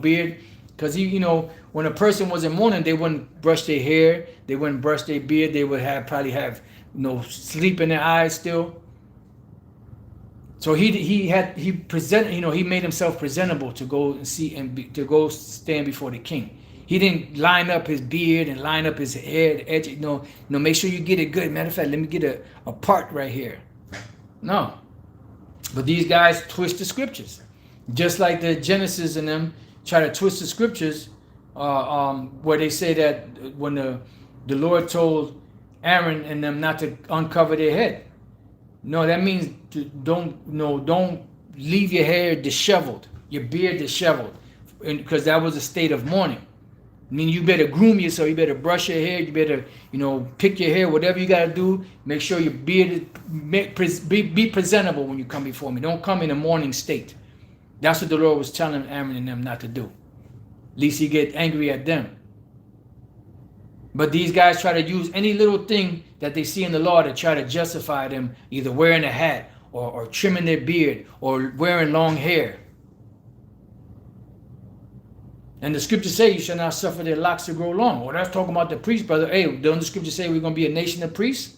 beard, because when a person was in mourning, they wouldn't brush their hair, they wouldn't brush their beard, they would probably have sleep in their eyes still. So he made himself presentable to go and see and to go stand before the king. He didn't line up his beard and line up his hair, the edge. Make sure you get it good. Matter of fact, let me get a part right here. No. But these guys twist the scriptures. Just like the Genesis and them try to twist the scriptures, where they say that when the Lord told Aaron and them not to uncover their head. No, that means don't leave your hair disheveled, your beard disheveled, because that was a state of mourning. I mean, you better groom yourself. You better brush your hair. You better, pick your hair. Whatever you got to do, make sure your beard be presentable when you come before me. Don't come in a mourning state. That's what the Lord was telling Aaron and them not to do. At least he get angry at them. But these guys try to use any little thing that they see in the law to try to justify them either wearing a hat or trimming their beard or wearing long hair. And the scriptures say you shall not suffer their locks to grow long. Well, that's talking about the priests, brother. Hey, don't the scripture say we're going to be a nation of priests?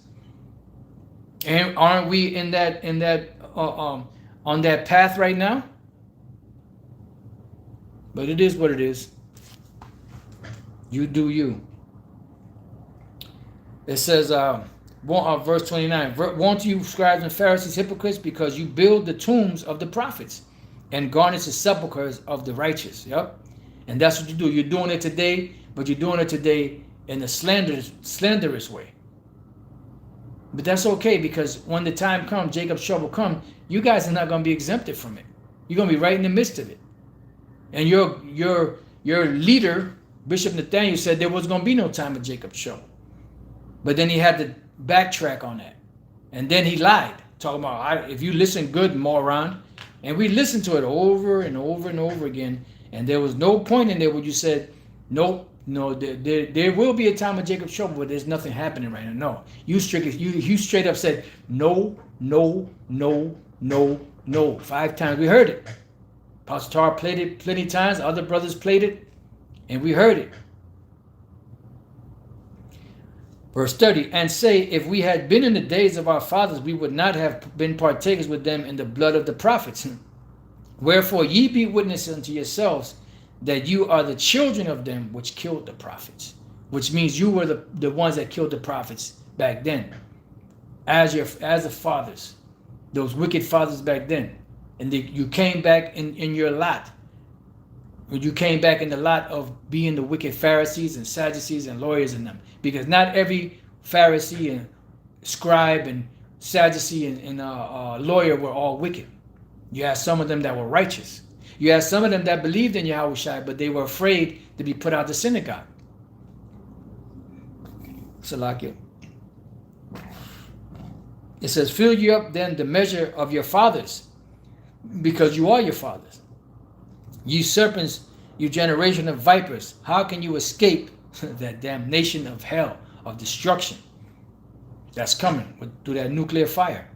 And aren't we on that path right now? But it is what it is. You do you. It says, verse 29, won't you, scribes and Pharisees, hypocrites, because you build the tombs of the prophets and garnish the sepulchres of the righteous. Yep. And that's what you do. You're doing it today, but you're doing it today in a slanderous way. But that's okay, because when the time comes, Jacob's trouble comes, you guys are not going to be exempted from it. You're going to be right in the midst of it. And your leader Bishop Nathaniel said there was going to be no time of Jacob's trouble. But then he had to backtrack on that. And then he lied, talking about, if you listen good, moron. And we listened to it over and over and over again. And there was no point in there where you said, nope, no, there will be a time of Jacob's trouble, but there's nothing happening right now. No, you straight up said, no, no, no, no, no. 5 times. We heard it. Pastor Tar played it plenty times. Other brothers played it. And we heard it. Verse 30, and say, if we had been in the days of our fathers, we would not have been partakers with them in the blood of the prophets. Wherefore ye be witnesses unto yourselves that you are the children of them which killed the prophets. Which means you were the ones that killed the prophets back then. As the fathers. Those wicked fathers back then. And you came back in your lot. You came back in the lot of being the wicked Pharisees and Sadducees and lawyers in them. Because not every Pharisee and scribe and Sadducee and lawyer were all wicked. You had some of them that were righteous. You had some of them that believed in Yahushua, but they were afraid to be put out the synagogue. Salakia. It says, fill you up then the measure of your fathers, because you are your fathers. You serpents, you generation of vipers, how can you escape that damnation of hell, of destruction that's coming through that nuclear fire?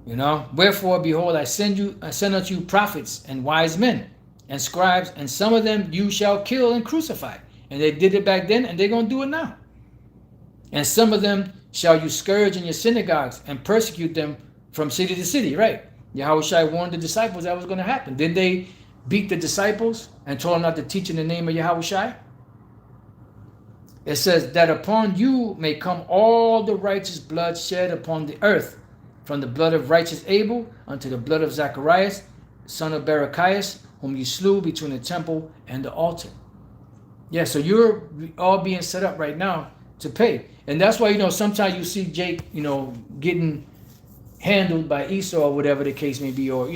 You know, wherefore, behold, I send unto you prophets and wise men and scribes, and some of them you shall kill and crucify. And they did it back then, and they're going to do it now. And some of them shall you scourge in your synagogues and persecute them from city to city, right? Yahushua warned the disciples that was going to happen. Did they beat the disciples and told them not to teach in the name of Yahushua? It says that upon you may come all the righteous blood shed upon the earth, from the blood of righteous Abel unto the blood of Zacharias, son of Barachias, whom you slew between the temple and the altar. Yeah, so you're all being set up right now to pay. And that's why, sometimes you see Jake, getting handled by Esau or whatever the case may be, or,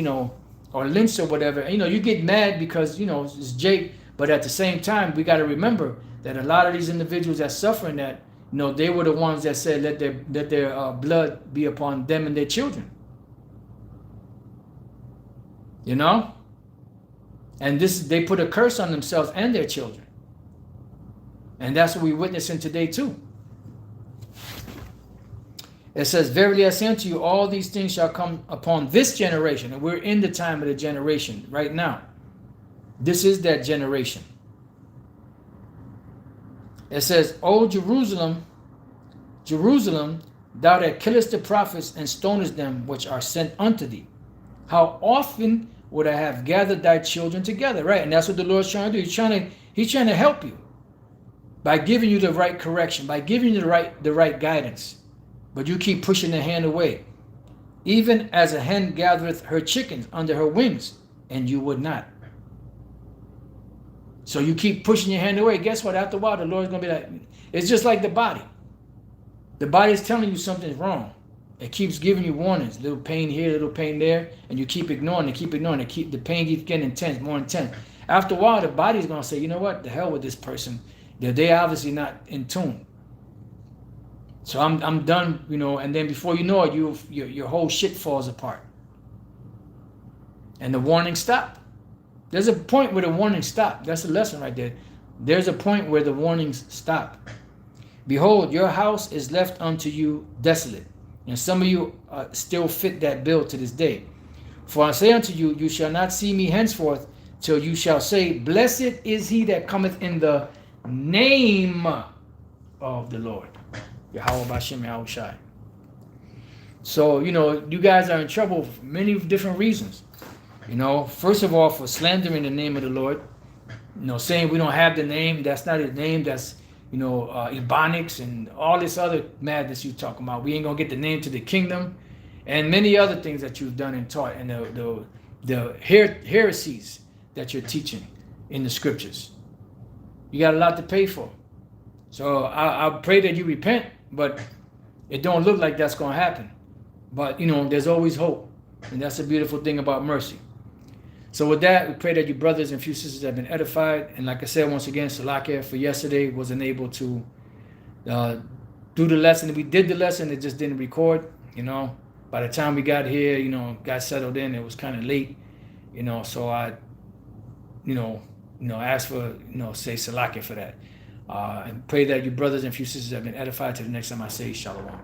or lynched or whatever. You get mad because, it's Jake. But at the same time, we got to remember that a lot of these individuals that suffering that, they were the ones that said, let their blood be upon them and their children. And they put a curse on themselves and their children. And that's what we're witnessing today too. It says, verily I say unto you, all these things shall come upon this generation. And we're in the time of the generation right now. This is that generation. It says, O Jerusalem, Jerusalem, thou that killest the prophets and stonest them which are sent unto thee. How often would I have gathered thy children together? Right? And that's what the Lord's trying to do. He's trying to help you by giving you the right correction, by giving you the right guidance. But you keep pushing the hand away. Even as a hen gathereth her chickens under her wings, and you would not. So you keep pushing your hand away. Guess what? After a while, the Lord's going to be like, it's just like the body. The body is telling you something's wrong. It keeps giving you warnings. Little pain here, little pain there. And you keep ignoring it, the pain keeps getting intense, more intense. After a while, the body's going to say, you know what? The hell with this person. They're obviously not in tune. So I'm done, and then before you know it, your whole shit falls apart. And the warning stopped. There's a point where the warnings stop. That's a lesson right there. There's a point where the warnings stop. Behold, your house is left unto you desolate. And some of you still fit that bill to this day. For I say unto you, you shall not see me henceforth till you shall say, blessed is he that cometh in the name of the Lord. Yahweh Bashem Yahushai. So, you guys are in trouble for many different reasons. First of all, for slandering the name of the Lord. Saying we don't have the name. That's not his name. That's, Ebonics and all this other madness you talking about. We ain't going to get the name to the kingdom. And many other things that you've done and taught. And the heresies that you're teaching in the scriptures. You got a lot to pay for. So I pray that you repent. But it don't look like that's going to happen. But, there's always hope. And that's the beautiful thing about mercy. So with that, we pray that you brothers and few sisters have been edified. And like I said, once again, Salakia for yesterday, wasn't able to do the lesson. We did the lesson, it just didn't record, you know. By the time we got here, you know, got settled in, it was kind of late, you know, so I, ask for, say Salakia for that. And pray that you brothers and few sisters have been edified. To the next time I say Shalom.